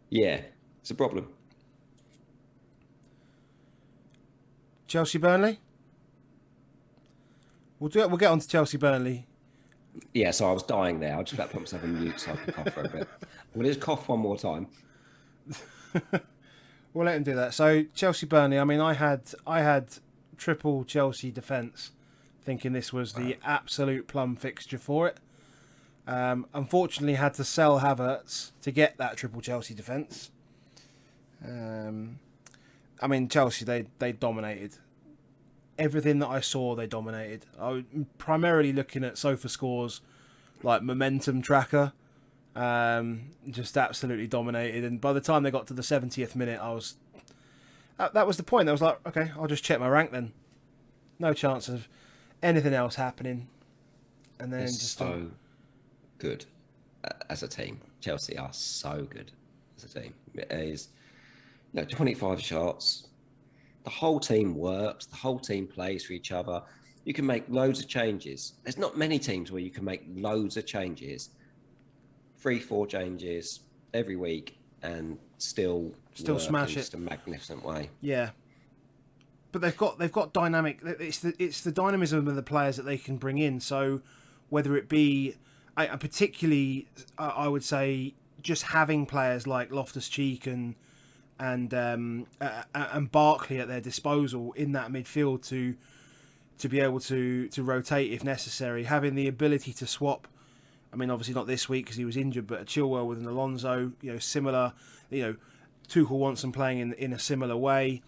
yeah, it's a problem. Chelsea Burnley. We'll get on to Chelsea Burnley. Yeah, so I was dying there. I was just about to put myself on mute so I could cough for a bit. I'm going to just cough one more time. We'll let him do that. So Chelsea Burnley. I mean, I had triple Chelsea defence, thinking this was the absolute plum fixture for it. Unfortunately, had to sell Havertz to get that triple Chelsea defence. I mean, Chelsea, they dominated. Everything that I saw, they dominated. I was primarily looking at sofa scores, like momentum tracker. Just absolutely dominated. And by the time they got to the 70th minute, that was the point. I was like, okay, I'll just check my rank then. No chance of anything else happening. And then They're just so good as a team. Chelsea are so good as a team. It is, 25 shots. The whole team works. The whole team plays for each other. You can make loads of changes. There's not many teams where you can make loads of changes, 3-4 changes every week, and still work smash in it. just a magnificent way. Yeah. But they've got dynamic. It's the dynamism of the players that they can bring in. So whether it be, particularly, I would say, just having players like Loftus-Cheek and Barkley at their disposal in that midfield to be able to rotate if necessary, having the ability to swap. I mean, obviously not this week because he was injured, but a Chilwell with an Alonso, similar. Tuchel wants them playing in a similar way.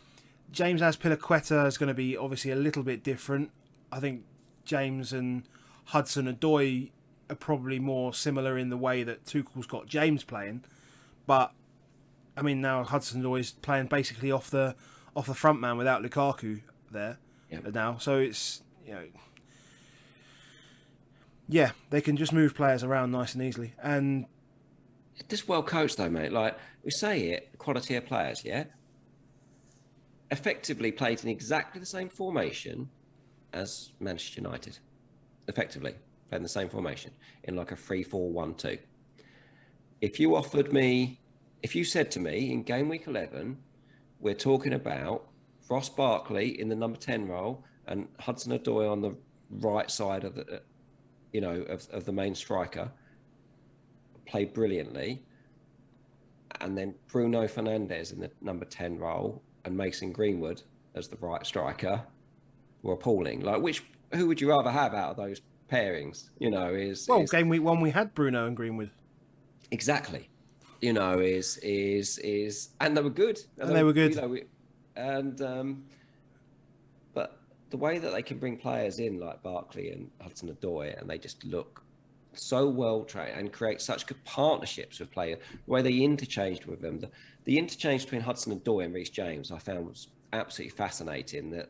James Azpilicueta is going to be obviously a little bit different. I think James and Hudson-Odoi are probably more similar in the way that Tuchel's got James playing, but I mean now Hudson-Odoi is playing basically off the front man without Lukaku there now, so it's they can just move players around nice and easily, and Just well coached though, mate. Like we say it, quality of players, yeah. Effectively played in exactly the same formation as Manchester United. Effectively played in the same formation in like a 3-4-1-2. If you said to me in game week 11, we're talking about Ross Barkley in the number 10 role and Hudson-Odoi on the right side of the, of the main striker, played brilliantly, and then Bruno Fernandes in the number 10 role and Mason Greenwood as the right striker, were appalling. Like, who would you rather have out of those pairings? Game week 1 we had Bruno and Greenwood. Exactly. And they were good. And they were good. But the way that they can bring players in like Barkley and Hudson-Odoi, and they just look so well trained and create such good partnerships with players. The way they interchanged with them, the interchange between Hudson-Odoi and Reece James, I found was absolutely fascinating. That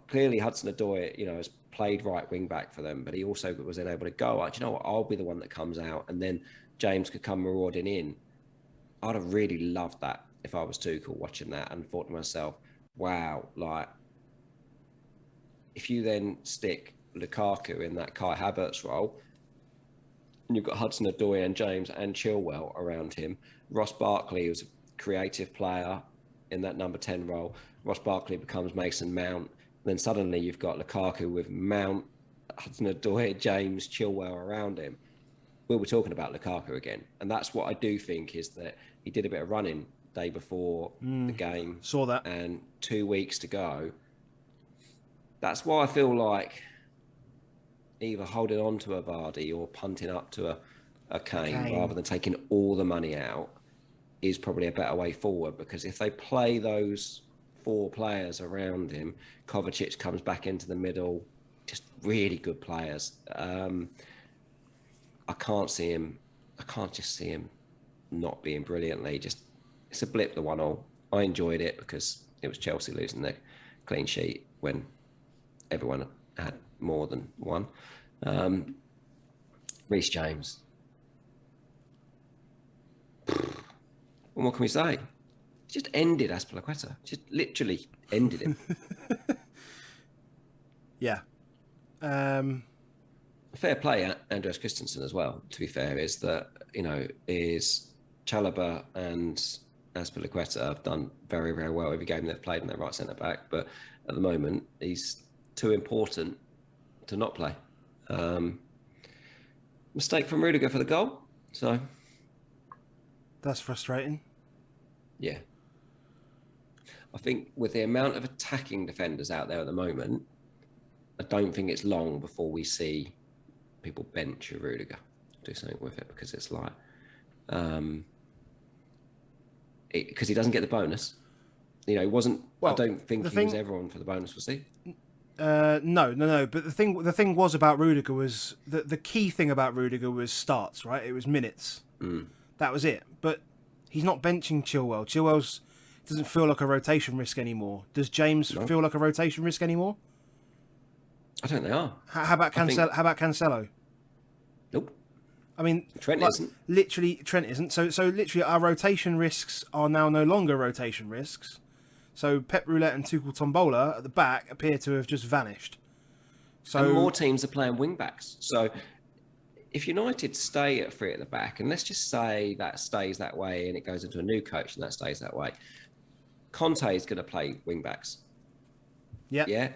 clearly Hudson-Odoi, has played right wing back for them, but he also was then able to go, do you know what? I'll be the one that comes out, and then James could come marauding in. I'd have really loved that if I was Tuchel watching that and thought to myself, wow, like if you then stick Lukaku in that Kai Havertz role, and you've got Hudson-Odoi and James and Chilwell around him. Ross Barkley was a creative player in that number 10 role. Ross Barkley becomes Mason Mount. Then suddenly you've got Lukaku with Mount, Hudson-Odoi, James, Chilwell around him. We were talking about Lukaku again. And that's what I do think is that he did a bit of running day before the game. Saw that. And 2 weeks to go. That's why I feel like either holding on to a Vardy or punting up to a Kane rather than taking all the money out is probably a better way forward, because if they play those 4 players around him, Kovacic comes back into the middle, just really good players. I can't just see him not being brilliantly. It's a blip, the 1-1. I enjoyed it because it was Chelsea losing their clean sheet when everyone had more than one. Reece James. What can we say? Just ended Azpilicueta. Just literally ended him. Yeah. Fair play, Andreas Christensen as well, to be fair, is that, is Chalobah and Azpilicueta have done very, very well every game they've played in their right centre-back, but at the moment, he's too important to not play. Mistake from Rudiger for the goal, so... That's frustrating. Yeah. I think with the amount of attacking defenders out there at the moment, I don't think it's long before we see people bench a Rudiger, do something with it, because it's like, because he doesn't get the bonus. You know, he wasn't. Well, I don't think he was ever on for the bonus, was he? No. But the thing was about Rudiger was the key thing about Rudiger was starts, right? It was minutes. That was it. But he's not benching Chilwell. Chilwell's doesn't feel like a rotation risk anymore. Does James feel like a rotation risk anymore? I don't know. How about Cancelo? How about Cancelo? Nope. I mean, Trent isn't. Literally, Trent isn't. So literally, our rotation risks are now no longer rotation risks. So Pep Roulette and Tuchel Tombola at the back appear to have just vanished. So and more teams are playing wing backs. So if United stay at 3 at the back, and let's just say that stays that way, and it goes into a new coach, and that stays that way, Conte is going to play wing backs. Yep. Yeah.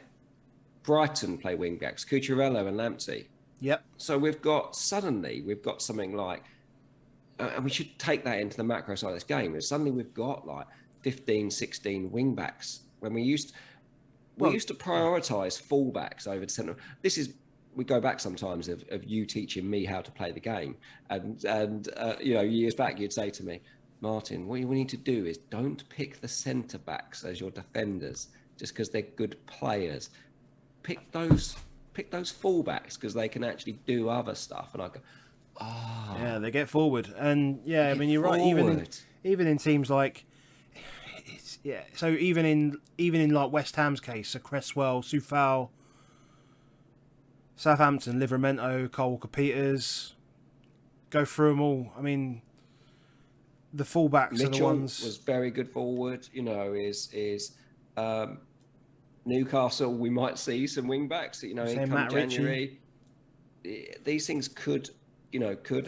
Brighton play wing backs. Cucurella and Lamptey. Yep. So we've got something like, and we should take that into the macro side of this game. Suddenly we've got like 15, 16 wing backs when we used to prioritise fullbacks over the centre. We go back sometimes of you teaching me how to play the game, and years back you'd say to me, Martin, what you need to do is don't pick the centre backs as your defenders just because they're good players. Pick those fullbacks because they can actually do other stuff. And I go, yeah, they get forward, and I mean you're right. Even in teams like, so even in like West Ham's case, so Cresswell, Soufal, Southampton, Livramento, Kyle Walker-Peters, go through them all. I mean, the fullbacks Mitchell are the ones. Was very good forward. You know, is Newcastle. We might see some wing backs. You know, in come January. These things could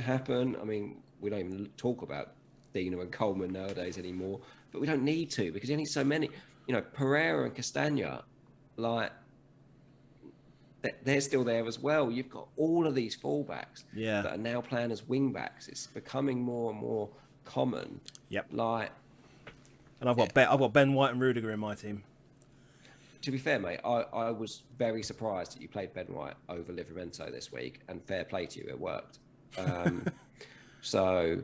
happen. I mean, we don't even talk about Dino and Coleman nowadays anymore, but we don't need to because you only so many. You know, Pereira and Castagna, like they're still there as well. You've got all of these fullbacks that are now playing as wing backs. It's becoming more and more common. Yep. Like, and I've got Ben White and Rudiger in my team. To be fair, mate, I was very surprised that you played Ben White over Livramento this week, and fair play to you, it worked. So,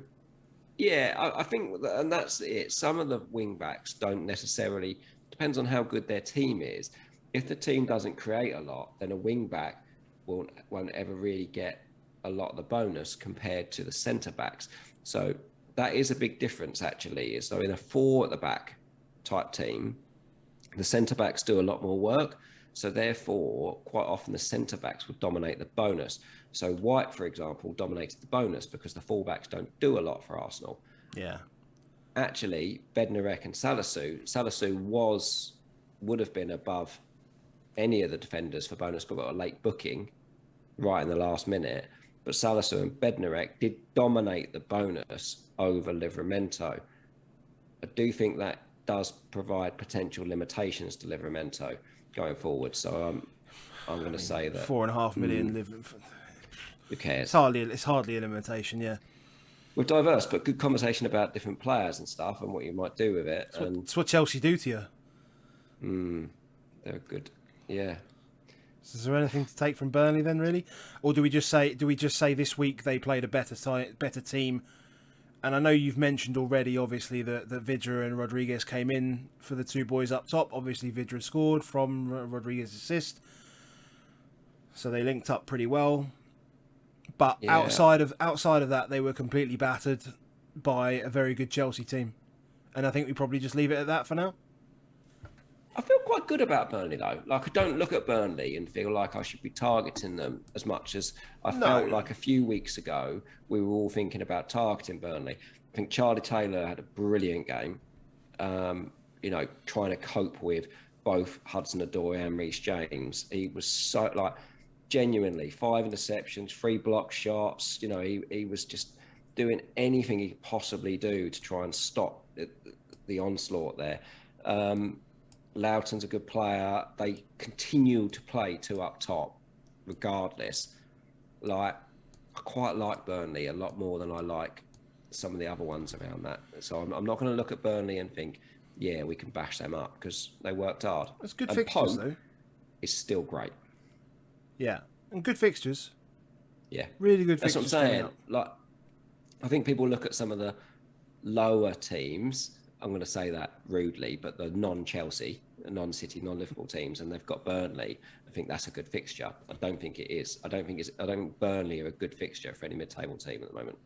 yeah, I think, and that's it. Some of the wing backs don't necessarily, depends on how good their team is. If the team doesn't create a lot, then a wing back won't ever really get a lot of the bonus compared to the centre backs. So that is a big difference, actually. So in a 4 at the back type team, the centre backs do a lot more work. So therefore, quite often the centre backs would dominate the bonus. So White, for example, dominated the bonus because the fullbacks don't do a lot for Arsenal. Yeah. Actually, Bednarek and Salisu would have been above any of the defenders for bonus, but got a late booking right in the last minute. But Salisu and Bednarek did dominate the bonus over Livramento. I do think that does provide potential limitations to Livramento going forward. So I'm going to say that 4.5 million. Who cares? It's hardly a limitation. Yeah. We're diverse, but good conversation about different players and stuff and what you might do with it. It's what Chelsea do to you. They're good. Yeah. Is there anything to take from Burnley then, really, or do we just say this week they played a better team? And I know you've mentioned already, obviously, that Vidra and Rodriguez came in for the 2 boys up top. Obviously, Vidra scored from Rodriguez's assist, so they linked up pretty well. But outside of that, they were completely battered by a very good Chelsea team, and I think we probably just leave it at that for now. I feel quite good about Burnley, though. Like, I don't look at Burnley and feel like I should be targeting them as much as I felt like a few weeks ago we were all thinking about targeting Burnley. I think Charlie Taylor had a brilliant game, trying to cope with both Hudson-Odoi and Reece James. He was so, like, genuinely 5 interceptions, 3 block shots. You know, he was just doing anything he could possibly do to try and stop the onslaught there. Loughton's a good player. They continue to play 2 up top, regardless. Like, I quite like Burnley a lot more than I like some of the other ones around that. So I'm not going to look at Burnley and think, yeah, we can bash them up because they worked hard. That's good fixtures, though. It's still great. Yeah, and good fixtures. Yeah, Really good that's what I'm fixtures coming saying. up. Like, I think people look at some of the lower teams. I'm going to say that rudely, but the non-Chelsea, non-City, non-Liverpool teams, and they've got Burnley. I think that's a good fixture. I don't think it is. I don't think Burnley are a good fixture for any mid-table team at the moment.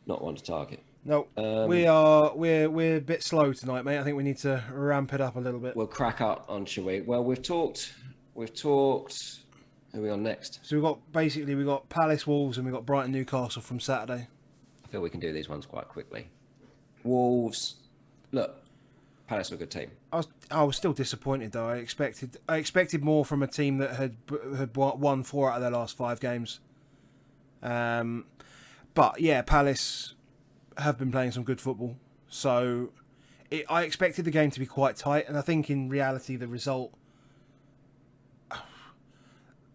Not one to target. No, Um, we're a bit slow tonight, mate. I think we need to ramp it up a little bit. we'll crack up on, shall we? Well, we've talked. Who are we on next? So we got Palace, Wolves, and we got Brighton, Newcastle from Saturday. I feel we can do these ones quite quickly. Wolves. Look, Palace are a good team. I was still disappointed though. I expected more from a team that had won 4 out of their last 5 games. But yeah, Palace have been playing some good football. So I expected the game to be quite tight, and I think in reality the result,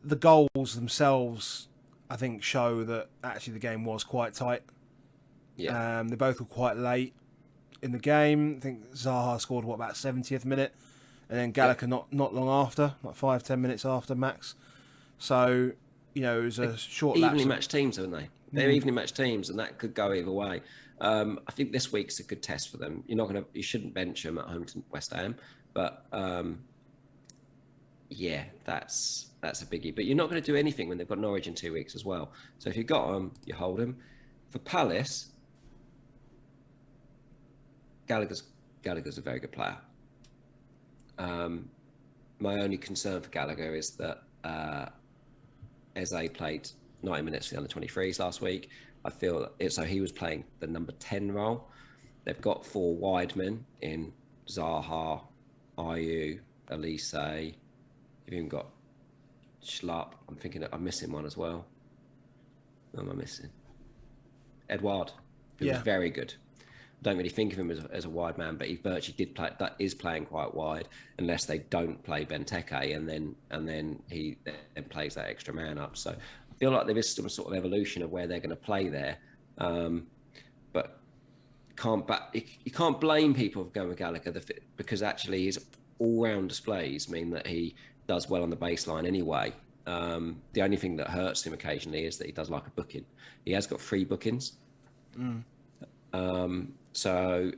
the goals themselves, I think show that actually the game was quite tight. Yeah. They both were quite late in the game. I think Zaha scored about 70th minute, and then Gallagher not long after, like 5-10 minutes after max. So it was a short lapse. Evenly matched teams, haven't they? They're evenly matched teams, and that could go either way. I think this week's a good test for them. You shouldn't bench them at home to West Ham, but yeah, that's a biggie. But you're not going to do anything when they've got Norwich in 2 weeks as well. So if you've got them, you hold them. For Palace, Gallagher's a very good player. My only concern for Gallagher is that Eze played 90 minutes for the under-23s last week. I feel so he was playing the number 10 role. They've got 4 wide men in Zaha, Ayew, Elise. You've even got Schlapp. I'm missing one as well. Who am I missing? Edouard, who was very good. I don't really think of him as a wide man, but he virtually is playing quite wide, unless they don't play Benteke, and then he then plays that extra man up. So I feel like there is some sort of evolution of where they're going to play there, but you can't blame people for going with Gallagher because actually his all-round displays mean that he does well on the baseline anyway. The only thing that hurts him occasionally is that he does like a booking. He has got 3 bookings. So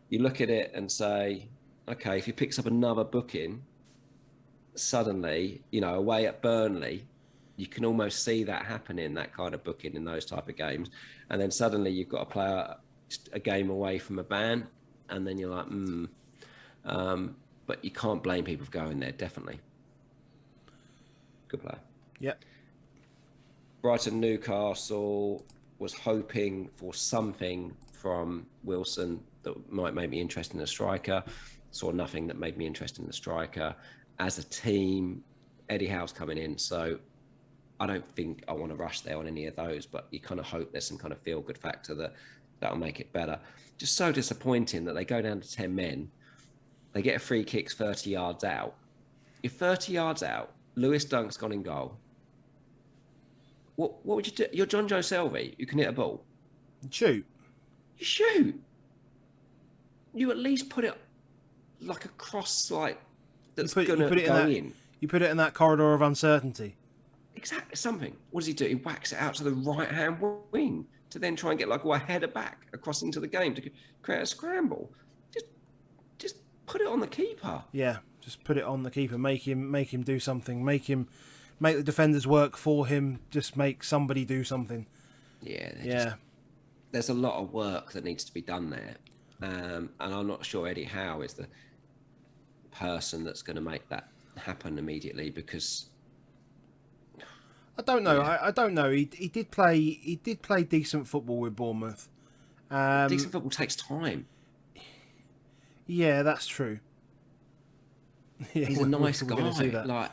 you look at it and say, okay, if he picks up another booking, suddenly, away at Burnley, you can almost see that happening, that kind of booking in those type of games. And then suddenly you've got to play a game away from a ban, and then you're like, but you can't blame people for going there, definitely. Good player. Yep. Brighton, Newcastle, was hoping for something from Wilson that might make me interested in a striker. Saw nothing that made me interested in the striker. As a team, Eddie Howe's coming in, so I don't think I want to rush there on any of those, but you kind of hope there's some kind of feel-good factor that'll make it better. Just so disappointing that they go down to 10 men, they get a free kick 30 yards out. You're 30 yards out, Lewis Dunk's gone in goal. What would you do? You're John Joe Selvey. You can hit a ball. Shoot. You shoot. You at least put it like a cross, like that's going to go in. You put it in that corridor of uncertainty. Exactly. Something. What does he do? He whacks it out to the right-hand wing to then try and get a header back across into the game to create a scramble. Just put it on the keeper. Yeah, just put it on the keeper. Make him do something. Make the defenders work for him. Just make somebody do something. Yeah. There's a lot of work that needs to be done there. And I'm not sure Eddie Howe is the person that's going to make that happen immediately, because I don't know. Yeah. I don't know. He did play decent football with Bournemouth. Decent football takes time. Yeah, that's true. Yeah, he's a nice guy.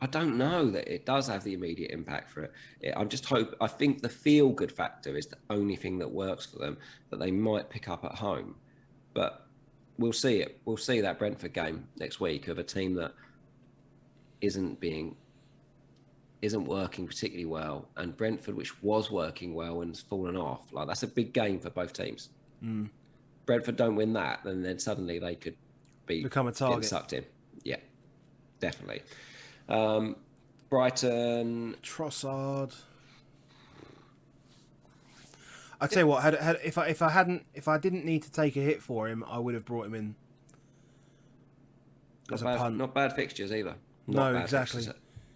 I don't know that it does have the immediate impact for it. I think the feel-good factor is the only thing that works for them, that they might pick up at home. But we'll see it. We'll see that Brentford game next week of a team that isn't working particularly well, and Brentford, which was working well and has fallen off. That's a big game for both teams. Brentford don't win that, and then suddenly they could become a target, getting sucked in. Yeah, definitely. Brighton. Trossard. I tell you what, if I didn't need to take a hit for him, I would have brought him in as a punt. Not bad fixtures either. No, exactly.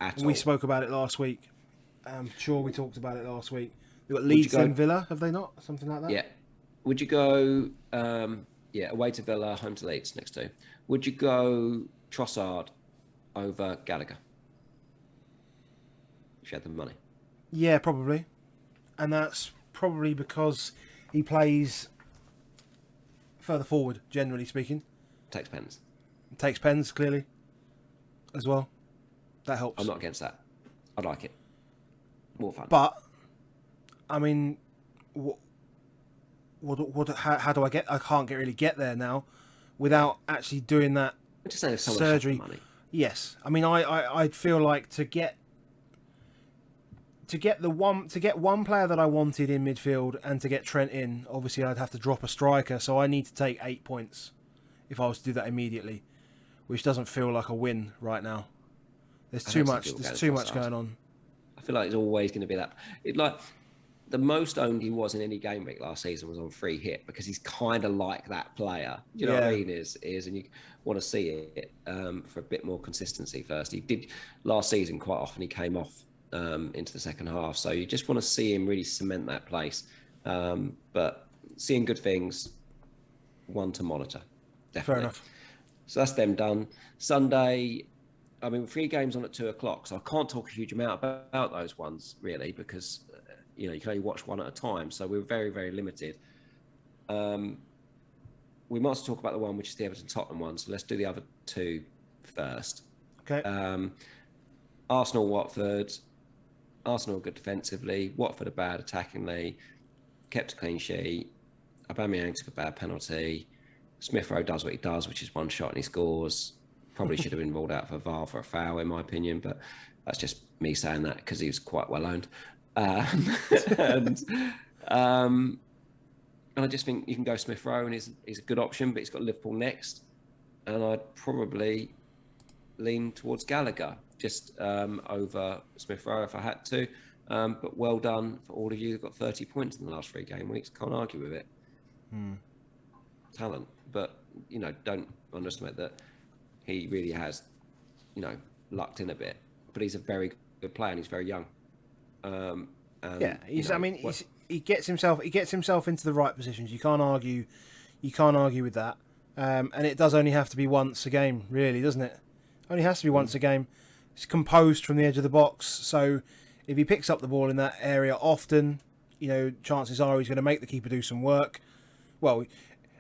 At We all. spoke about it last week. I'm sure we talked about it last week. They've got Leeds and Villa, have they not? Something like that? Yeah. Would you go, away to Villa, home to Leeds next two. Would you go Trossard over Gallagher? If you had the money. Yeah, probably. And that's probably because he plays further forward, generally speaking. Takes pens. Takes pens, clearly, as well. That helps. I'm not against that. I like it. More fun. But, I mean, how do I get? I can't really get there now without actually doing that just saying if surgery. Money. Yes, I mean, I'd feel like to get one player that I wanted in midfield and to get Trent in. Obviously, I'd have to drop a striker, so I need to take 8 points if I was to do that immediately, which doesn't feel like a win right now. There's too much. There's too much going on. I feel like it's always going to be that. Like the most owned he was in any game week last season was on free hit because he's kind of like that player. Do you know what I mean? Is and you want to see it for a bit more consistency first. He did last season quite often. He came off into the second half, so you just want to see him really cement that place. But seeing good things, one to monitor. Definitely. Fair enough. So that's them done. Sunday. I mean, 3 games on at 2:00, so I can't talk a huge amount about those ones really because you can only watch one at a time. So we're very, very limited. We must talk about the one which is the Everton Tottenham one. So let's do the other 2 first. Okay. Arsenal, Watford. Arsenal are good defensively. Watford are bad attackingly. Kept a clean sheet. Aubameyang took a bad penalty. Smith Rowe does what he does, which is one shot and he scores. Probably should have been ruled out for VAR for a foul, in my opinion, but that's just me saying that because he was quite well owned. And I just think you can go Smith Rowe, and he's a good option, but he's got Liverpool next, and I'd probably lean towards Gallagher just over Smith Rowe if I had to. But well done for all of you who've got 30 points in the last 3 game weeks. Can't argue with it. Talent, but don't underestimate that. He really has, lucked in a bit, but he's a very good player and he's very young. He gets himself into the right positions. You can't argue with that. And it does only have to be once a game, really, doesn't it? Only has to be once a game. It's composed from the edge of the box, so if he picks up the ball in that area often, chances are he's going to make the keeper do some work. Well,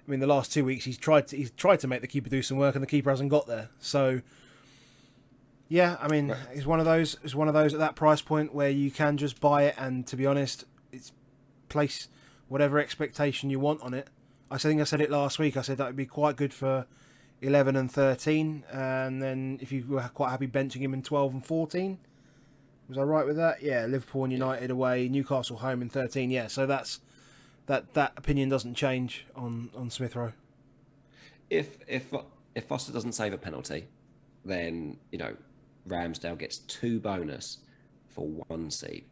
I mean, the last 2 weeks he's tried to make the keeper do some work, and the keeper hasn't got there. So, yeah, I mean, it's one of those at that price point where you can just buy it, and to be honest, it's place whatever expectation you want on it. I think I said it last week. I said that would be quite good for 11 and 13, and then if you were quite happy benching him in 12 and 14. Was I right with that? Yeah, Liverpool and United away, Newcastle home in 13. Yeah, so that opinion doesn't change on Smith Rowe. If Foster doesn't save a penalty, then Ramsdale gets 2 bonus for 1 save.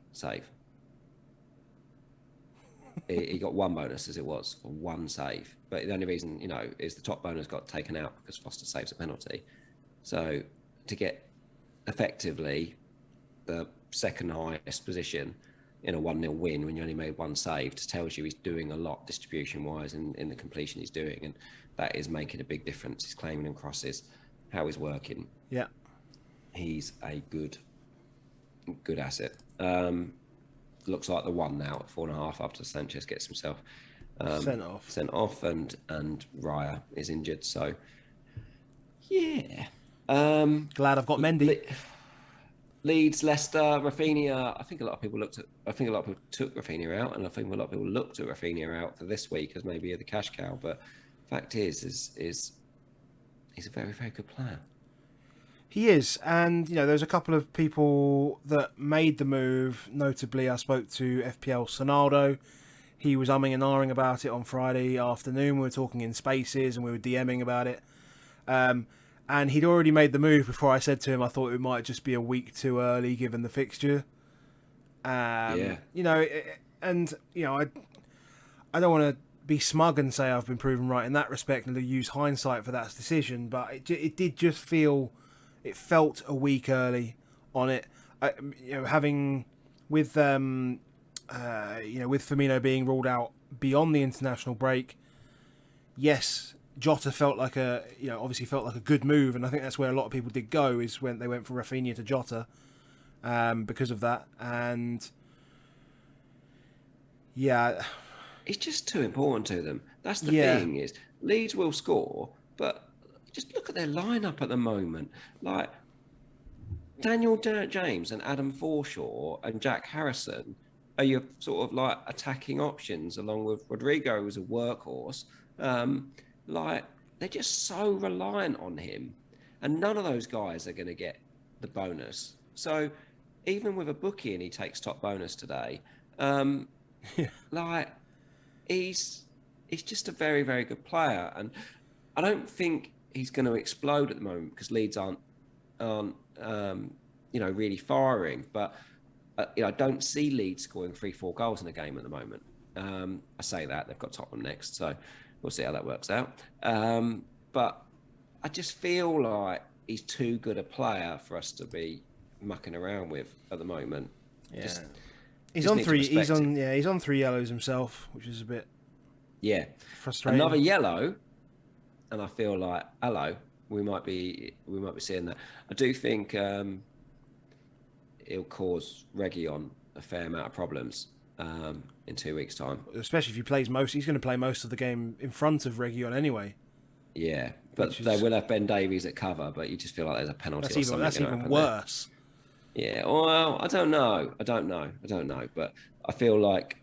He got 1 bonus as it was for 1 save, but the only reason is the top bonus got taken out because Foster saves a penalty. So to get effectively the second highest position in a 1-0 win when you only made 1 save, just tells you he's doing a lot distribution-wise in the completion he's doing, and that is making a big difference. He's claiming and crosses, how he's working. Yeah, he's a good asset. Looks like the one now at 4.5 after Sanchez gets himself sent off, and Raya is injured. So yeah, glad I've got Mendy. Leeds, Leicester, Rafinha. I think a lot of people took Rafinha out, and I think a lot of people looked at Rafinha out for this week as maybe the cash cow. But fact is he's a very, very good player. He is, and there's a couple of people that made the move. Notably, I spoke to FPL Sonaldo. He was umming and ahhing about it on Friday afternoon. We were talking in spaces and we were DMing about it. and he'd already made the move before I said to him I thought it might just be a week too early given the fixture. Yeah. You know, and you know, I don't want to be smug and say I've been proven right in that respect and to use hindsight for that decision, but it did just feel, it felt a week early on it. You know, having with you know, with Firmino being ruled out beyond the international break, yes, Jota felt like a, you know, obviously felt like a good move, and I think that's where a lot of people did go, is when they went from Rafinha to Jota, because of that. And yeah, It's just too important to them. That's the yeah, thing, is Leeds will score, but just look at their lineup at the moment. Like Daniel James and Adam Forshaw and Jack Harrison are your sort of like attacking options, along with Rodrigo, who's a workhorse. Like they're just so reliant on him, and none of those guys are going to get the bonus. So even with a bookie and he takes top bonus today, like he's just a very, very good player, and I don't think he's going to explode at the moment because Leeds aren't you know, really firing. But you know, I don't see Leeds scoring 3-4 goals in a game at the moment. I say that they've got Tottenham next, so we'll see how that works out. But I just feel like he's too good a player for us to be mucking around with at the moment. yeah. Just, He's just on need to three. respect him. He's on 3 yellows himself, which is a bit Yeah, frustrating. another yellow, and I feel like hello, we might be seeing that. I do think it'll cause Reguilon a fair amount of problems in 2 weeks' time. Especially if he plays most, he's going to play most of the game in front of Reguilon anyway. Yeah, but they will have Ben Davies at cover, but you just feel like there's a penalty or something. That's gonna even happen worse. there. Yeah, well, I don't know, but I feel like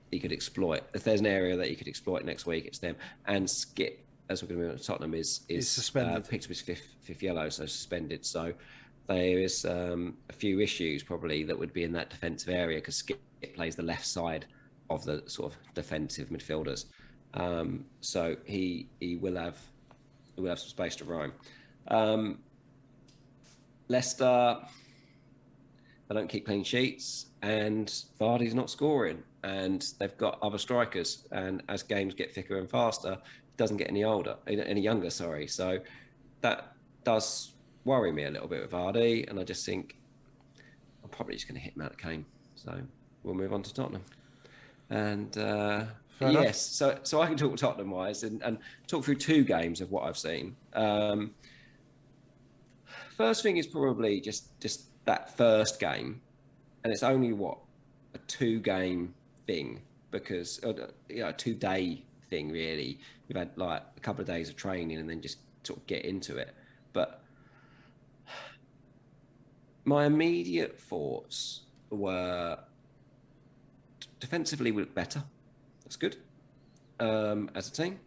he could exploit. If there's an area that he could exploit next week, it's them. And Skip, as we're going to be on Tottenham, is suspended. Picked up his fifth yellow, so suspended. So there is a few issues probably that would be in that defensive area, because Skip plays the left side of the sort of defensive midfielders. So he will have some space to roam. Leicester, they don't keep clean sheets, and Vardy's not scoring, and they've got other strikers. And as games get thicker and faster, it doesn't get any younger. Sorry, so that does worry me a little bit with Vardy, and I just think I'm probably just going to hit him out of Kane. So we'll move on to Tottenham. And yes, so I can talk Tottenham wise and talk through 2 games of what I've seen. First thing is probably just that first game, and it's only a 2-game thing, because you know, a 2-day thing really. We've had like a couple of days of training and then just sort of get into it. But my immediate thoughts were defensively we look better. That's good. As a team,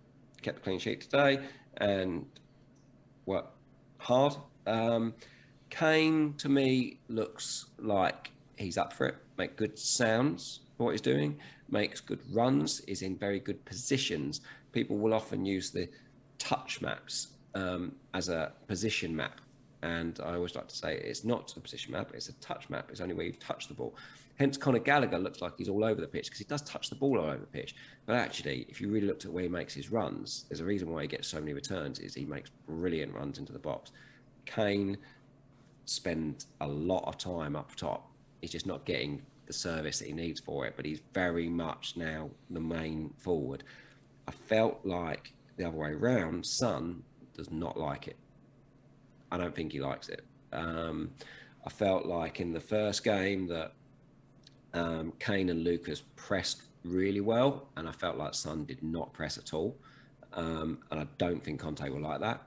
kept a clean sheet today and worked hard. Kane, to me, looks like he's up for it. Make good sounds for what he's doing. Makes good runs. Is in very good positions. People will often use the touch maps as a position map, and I always like to say it's not a position map. It's a touch map. It's only where you touch the ball. Hence, Conor Gallagher looks like he's all over the pitch because he does touch the ball all over the pitch. But actually, if you really looked at where he makes his runs, there's a reason why he gets so many returns. Is he makes brilliant runs into the box. Kane spends a lot of time up top. He's just not getting the service that he needs for it, but he's very much now the main forward. I felt like the other way around, Son does not like it. I don't think he likes it. I felt like in the first game that Kane and Lucas pressed really well, and I felt like Son did not press at all. And I don't think Conte will like that.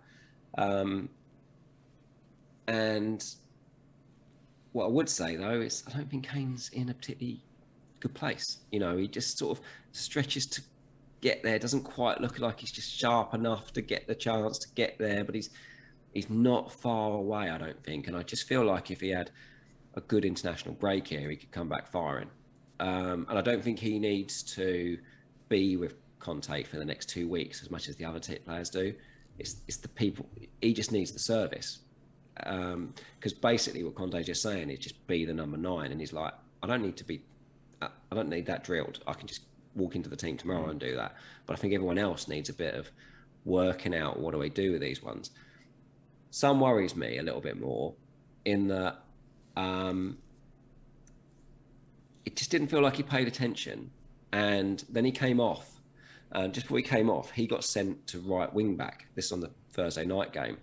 And what I would say, though, is I don't think Kane's in a particularly good place. You know, he just sort of stretches to get there. Doesn't quite look like he's just sharp enough to get the chance to get there, but he's not far away, I don't think. And I just feel like if he had a good international break here, he could come back firing. And I don't think he needs to be with Conte for the next 2 weeks as much as the other players do. It's the people. He just needs the service. Because basically what Conte just saying is just be the number 9, and he's like, I don't need that drilled. I can just walk into the team tomorrow and do that. But I think everyone else needs a bit of working out, what do I do with these ones? Some worries me a little bit more in that it just didn't feel like he paid attention. And then he came off. Just before he came off, he got sent to right wing back. This on the Thursday night game.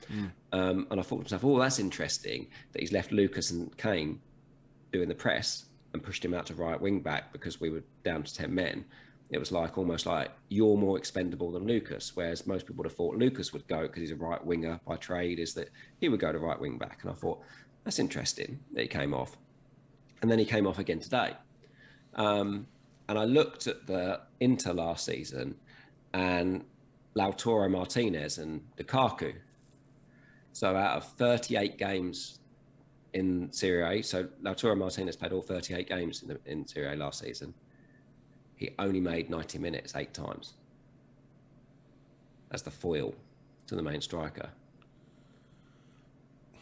And I thought to myself, oh, that's interesting that he's left Lucas and Kane doing the press and pushed him out to right wing back because we were down to 10 men. It was like almost like you're more expendable than Lucas, whereas most people would have thought Lucas would go because he's a right winger by trade, is that he would go to right wing back. And I thought, that's interesting that he came off. And then he came off again today. And I looked at the Inter last season and Lautaro Martinez and Lukaku. So out of 38 games in Serie A, so Lautaro Martinez played all 38 games in Serie A last season. He only made 90 minutes 8 times as the foil to the main striker.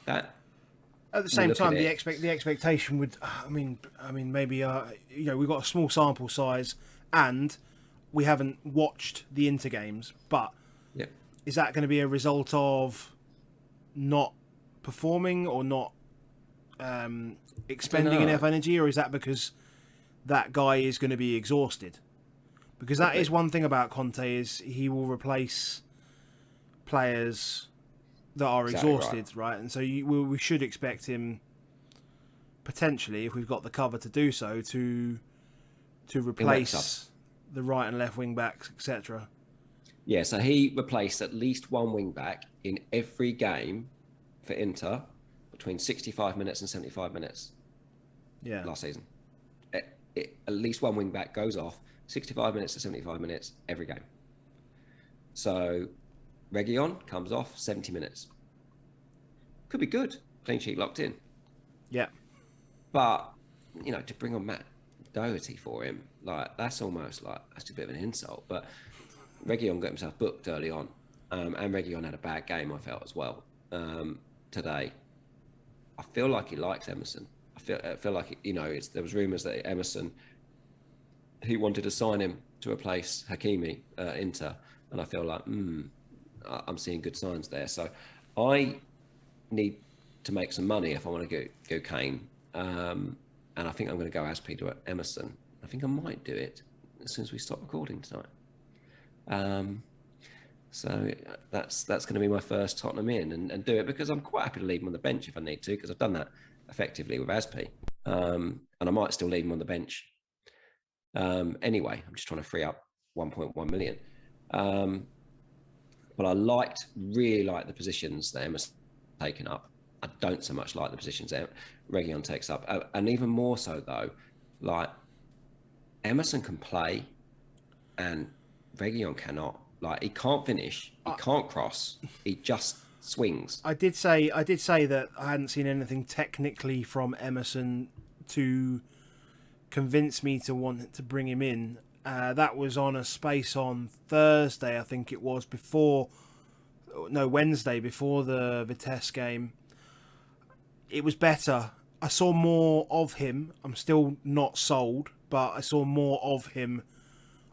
That at the same time, the expectation would, I mean, maybe we've got a small sample size and we haven't watched the Inter games, but is that going to be a result of not performing or not expending enough energy, or is that because that guy is going to be exhausted? Because that is one thing about Conte, is he will replace players that are exhausted, right? And so we should expect him, potentially, if we've got the cover to do so, to replace the right and left wing backs, etc. Yeah, so he replaced at least one wing back in every game for Inter between 65 minutes and 75 minutes. Yeah, last season. At least one wing back goes off 65 minutes to 75 minutes every game. So Reguilón comes off 70 minutes. Could be good. Clean sheet locked in. Yeah. But, to bring on Matt Doherty for him, like, that's almost like, that's a bit of an insult. But Reguilón got himself booked early on. And Reguilón had a bad game, I felt, as well, today. I feel like he likes Emerson. I feel like, there was rumours that Emerson, he wanted to sign him to replace Hakimi Inter. And I feel like, I'm seeing good signs there. So I need to make some money if I want to go Kane. And I think I'm going to go Aspi to Emerson. I think I might do it as soon as we stop recording tonight. So that's going to be my first Tottenham in and do it, because I'm quite happy to leave him on the bench if I need to, because I've done that effectively with Aspi. And I might still leave him on the bench. Anyway, I'm just trying to free up 1.1 million. But I really like the positions that Emerson's taken up. I don't so much like the positions that Reguilón takes up. And even more so, though, like, Emerson can play and Reguilón cannot. Like, he can't finish, he can't cross, he just swings. I did say that I hadn't seen anything technically from Emerson to convince me to want to bring him in. That was on a space on Thursday, I think it was, Wednesday, before the Vitesse game. It was better. I saw more of him. I'm still not sold, but I saw more of him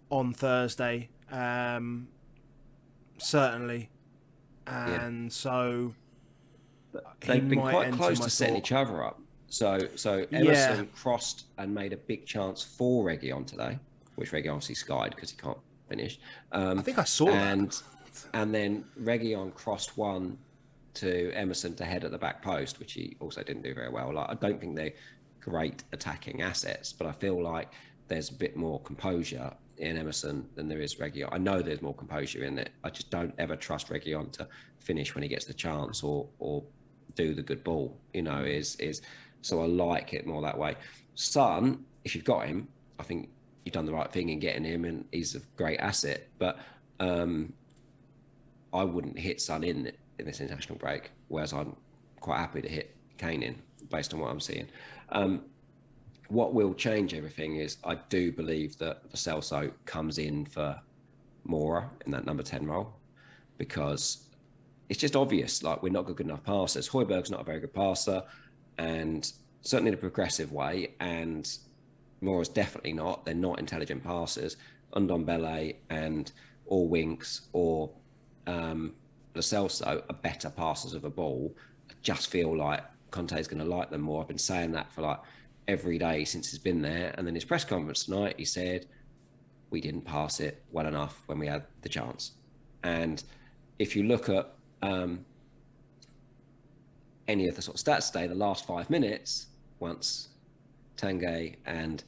on Thursday. Certainly. And so they've been quite close to setting each other up. So Emerson crossed and made a big chance for Reguilón today, which Reguilón obviously skied because he can't finish. I think I saw that. And then Reguilón crossed one to Emerson to head at the back post, which he also didn't do very well. Like, I don't think they're great attacking assets, but I feel like there's a bit more composure in Emerson than there is Reguilón. I know there's more composure in it. I just don't ever trust Reguilón to finish when he gets the chance or do the good ball. So I like it more that way. Son, if you've got him, I think you've done the right thing in getting him, and he's a great asset. But I wouldn't hit Son in this international break, whereas I'm quite happy to hit Kane in based on what I'm seeing. What will change everything is I do believe that Lo Celso comes in for Mora in that number 10 role, because it's just obvious, like we're not good enough passers. Højbjerg's not a very good passer, and certainly in a progressive way, and Mora's definitely not. They're not intelligent passers. Ndombele and or Winks or Lo Celso are better passers of a ball. I just feel like Conte is going to like them more. I've been saying that for like every day since he's been there. And then his press conference tonight, he said, we didn't pass it well enough when we had the chance. And if you look at any of the sort of stats today, the last 5 minutes, once Tanguy and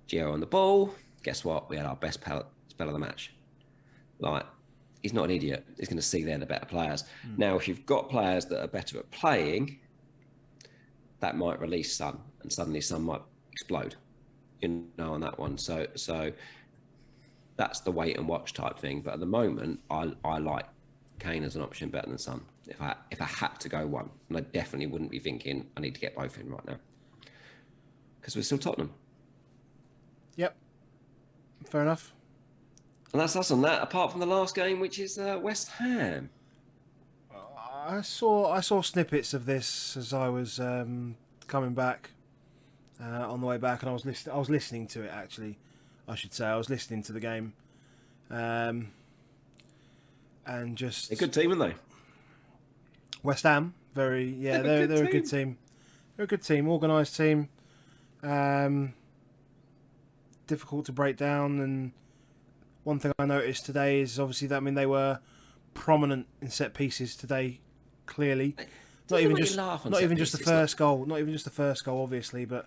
Gio on the ball, guess what? We had our best spell of the match. Like, he's not an idiot. He's going to see they're the better players. Now, if you've got players that are better at playing, that might release Son, and suddenly Son might explode, on that one. So that's the wait and watch type thing. But at the moment, I like Kane as an option better than Son. If I had to go one, and I definitely wouldn't be thinking I need to get both in right now because we're still Tottenham. Yep, fair enough. And that's us on that. Apart from the last game, which is West Ham. I saw snippets of this as I was coming back on the way back, and I was listening to it actually. I should say I was listening to the game, and just a good team, aren't they? West Ham, they're a good team. They're a good team, organised team. Difficult to break down, and one thing I noticed today is obviously that they were prominent in set pieces today. Clearly, not even just the first goal, obviously, but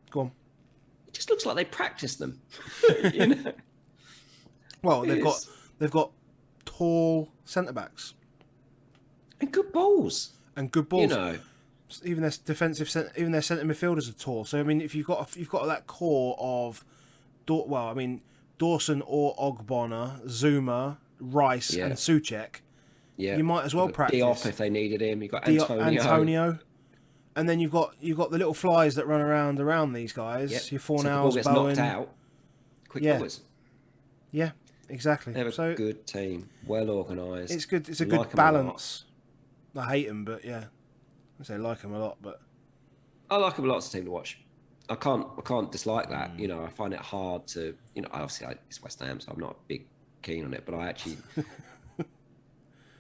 go on. It just looks like they practice them. Well, they've got tall centre backs and good balls. Even their even their centre midfielders are tall. So if you've got that core of, Dawson or Ogbonna, Zuma, Rice, and Souček, you might as well practice. Diop if they needed him. You've got Antonio. And then you've got the little flies that run around these guys. Yep. Your Fornals, so the ball gets Bowen. knocked out. Quick numbers. Yeah, exactly. They're a good team, well organised. It's good. It's a good balance. I hate them, but yeah, I say like them a lot, but I like them a lot as a team to watch. I can't dislike that. I find it hard to. Obviously it's West Ham, so I'm not big keen on it, but I actually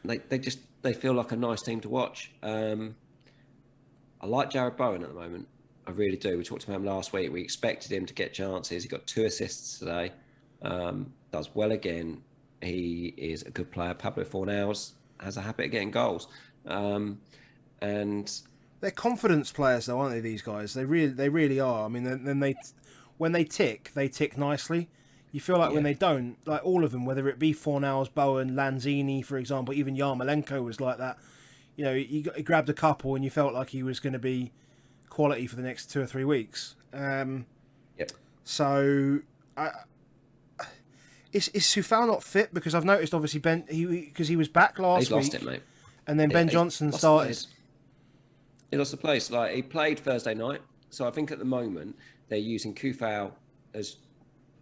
they feel like a nice team to watch. I like Jarrod Bowen at the moment. I really do. We talked about him last week. We expected him to get chances. He got 2 assists today. Does well again. He is a good player. Pablo Fornals has a habit of getting goals. And they're confidence players, though, aren't they? These guys, they really are. When they tick nicely. You feel like when they don't, like all of them, whether it be Fornals, Bowen, Lanzini, for example, even Yarmolenko was like that. He grabbed a couple, and you felt like he was going to be quality for the next 2 or 3 weeks. So, is Soufal not fit? Because I've noticed, obviously, because he was back last week. He's lost it, mate. And then Ben Johnson started. He lost the place. Like, he played Thursday night. So I think at the moment they're using Kufau as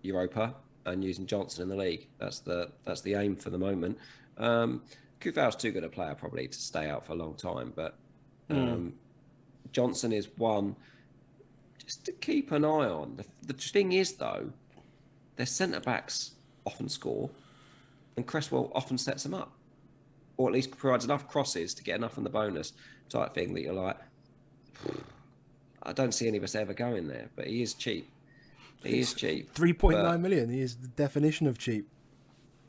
Europa and using Johnson in the league. That's the aim for the moment. Kufau's too good a player probably to stay out for a long time, but Johnson is one just to keep an eye on. The thing is, though, their centre backs often score, and Cresswell often sets them up, or at least provides enough crosses to get enough on the bonus type thing that you're like, I don't see any of us ever going there. But he is cheap. He is cheap. 3.9 million. He is the definition of cheap.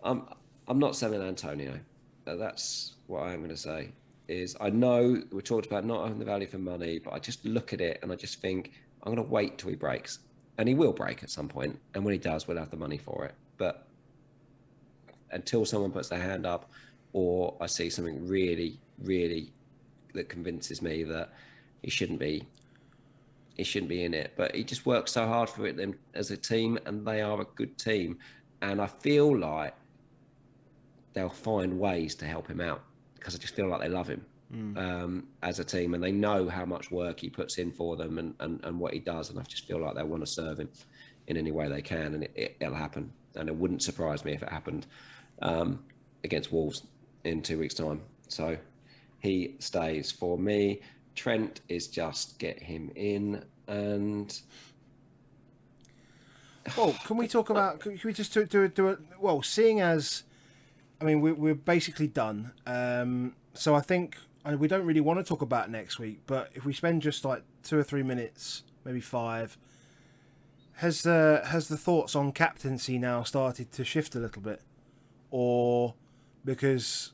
I'm not selling Antonio. That's what I'm going to say. Is I know we talked about not having the value for money, but I just look at it and I just think I'm going to wait till he breaks, and he will break at some point. And when he does, we'll have the money for it. But until someone puts their hand up, or I see something really, really that convinces me that he shouldn't be in it. But he just works so hard for it them as a team, and they are a good team. And I feel like they'll find ways to help him out, because I just feel like they love him as a team, and they know how much work he puts in for them and what he does. And I just feel like they want to serve him in any way they can, and it'll happen. And it wouldn't surprise me if it happened against Wolves in 2 weeks' time. So he stays for me. Trent is just get him in. And well, can we talk about? Can we just do it? Well, seeing as, I mean, we're basically done. So I think we don't really want to talk about next week, but if we spend just like 2 or 3 minutes, maybe 5, has the thoughts on captaincy now started to shift a little bit, or because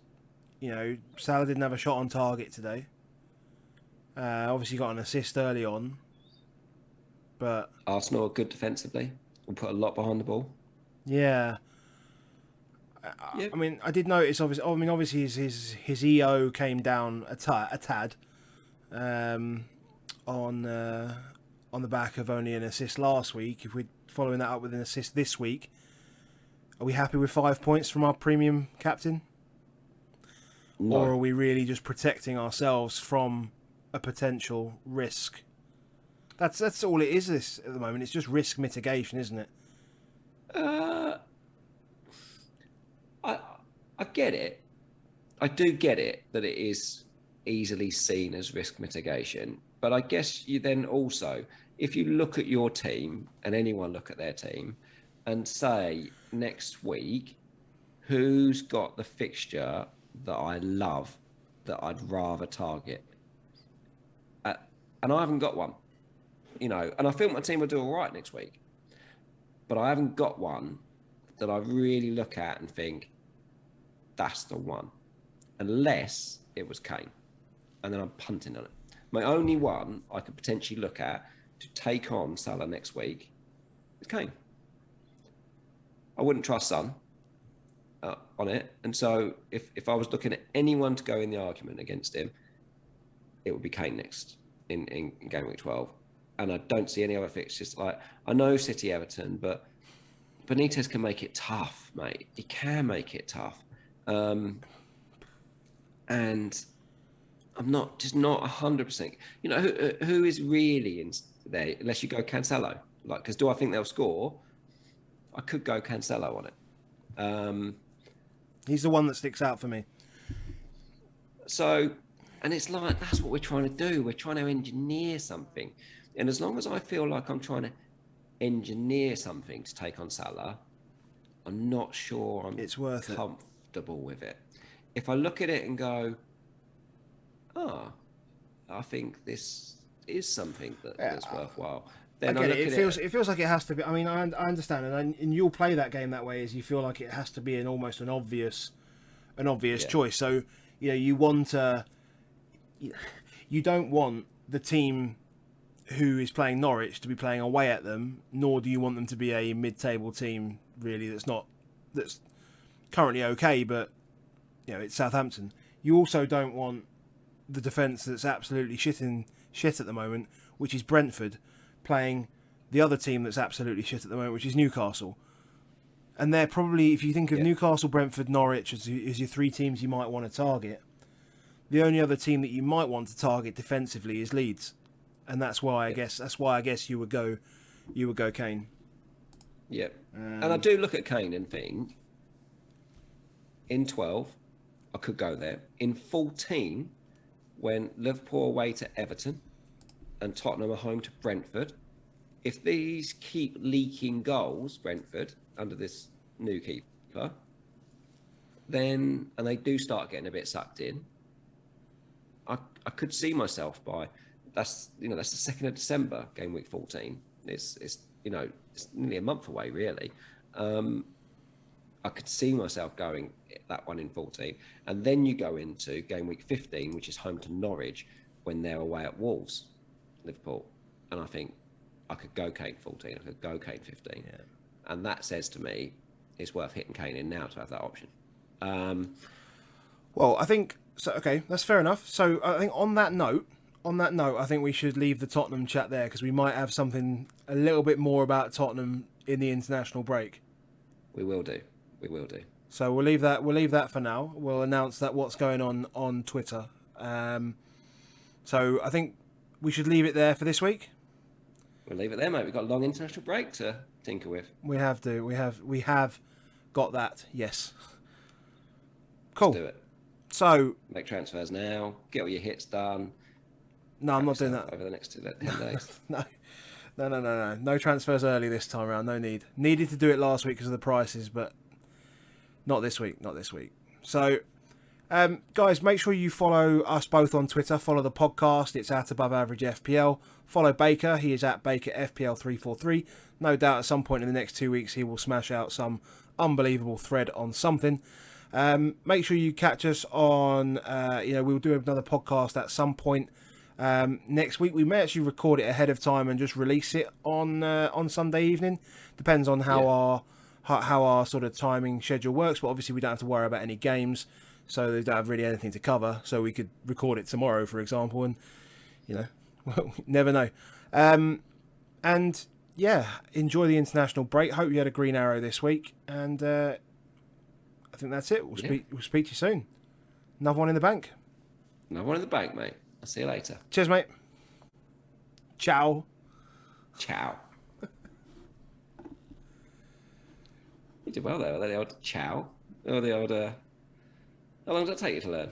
Salah didn't have a shot on target today. Obviously got an assist early on, but Arsenal are good defensively. We'll put a lot behind the ball. yeah. Yep. I mean, I did notice. Obviously, his EO came down a tad, on the back of only an assist last week. If we're following that up with an assist this week, are we happy with 5 points from our premium captain, No. or are we really just protecting ourselves from a potential risk? That's all it is. This at the moment, it's just risk mitigation, isn't it? I get it. I do get it that it is easily seen as risk mitigation. But I guess you then also, if you look at your team and anyone look at their team and say next week, who's got the fixture that I love, that I'd rather target? And I haven't got one, and I feel my team will do all right next week. But I haven't got one that I really look at and think, that's the one. Unless it was Kane. And then I'm punting on it. My only one I could potentially look at to take on Salah next week is Kane. I wouldn't trust Son on it. And so if I was looking at anyone to go in the argument against him, it would be Kane next in game week 12. And I don't see any other fixtures. Like, I know City Everton, but Benitez can make it tough, mate. He can make it tough. And I'm not 100%. Who is really in there? Unless you go Cancelo, because do I think they'll score? I could go Cancelo on it. He's the one that sticks out for me. So, and it's like that's what we're trying to do. We're trying to engineer something, and as long as I feel like I'm trying to engineer something to take on Salah, I'm not sure it's worth comfortable with it. If I look at it and go, I think this is something that's worthwhile. Then I look at it. It feels like it has to be. I mean, I understand, and you'll play that game that way, as you feel like it has to be almost an obvious choice. So you want to. You don't want the team who is playing Norwich to be playing away at them, nor do you want them to be a mid-table team really that's currently okay, but it's Southampton. You also don't want the defence that's absolutely shit at the moment, which is Brentford, playing the other team that's absolutely shit at the moment, which is Newcastle. And they're probably, if you think of Newcastle, Brentford, Norwich as your 3 teams you might want to target, the only other team that you might want to target defensively is Leeds. And that's why I guess you would go Kane. Yeah. And I do look at Kane and think, in 12, I could go there. In 14, when Liverpool are away to Everton and Tottenham are home to Brentford, if these keep leaking goals, Brentford, under this new keeper, and they do start getting a bit sucked in, I could see myself that's the 2nd of December, game week 14. It's nearly a month away, really. I could see myself going that one in 14. And then you go into game week 15, which is home to Norwich, when they're away at Wolves, Liverpool. And I think I could go Kane 14, I could go Kane 15. Yeah. And that says to me, it's worth hitting Kane in now to have that option. Well, I think, so. Okay, that's fair enough. So I think on that note, I think we should leave the Tottenham chat there, because we might have something a little bit more about Tottenham in the international break. We will do. So we'll leave that for now. We'll announce what's going on Twitter. So I think we should leave it there for this week. We'll leave it there, mate. We've got a long international break to tinker with. We have got that. Yes. Cool. Let's do it. So make transfers now. Get all your hits done. no, I'm not doing yourself that. over the next 10 days. No transfers early this time around. No need. Needed to do it last week because of the prices, but not this week. Not this week. So, guys, make sure you follow us both on Twitter. Follow the podcast. It's at Above Average FPL. Follow Baker. He is at Baker FPL343. No doubt at some point in the next 2 weeks he will smash out some unbelievable thread on something. Make sure you catch us on. We'll do another podcast at some point next week. We may actually record it ahead of time and just release it on Sunday evening. Depends on how our sort of timing schedule works. But obviously we don't have to worry about any games, so they don't have really anything to cover. So we could record it tomorrow, for example, and well, never know. And yeah, enjoy the international break. Hope you had a green arrow this week, and I think that's it. We'll speak to you soon. Another one in the bank. Another one in the bank, mate. I'll see you later. Cheers, mate. Ciao. Ciao. You did well there. The old ciao. Or the old... how long does it take you to learn?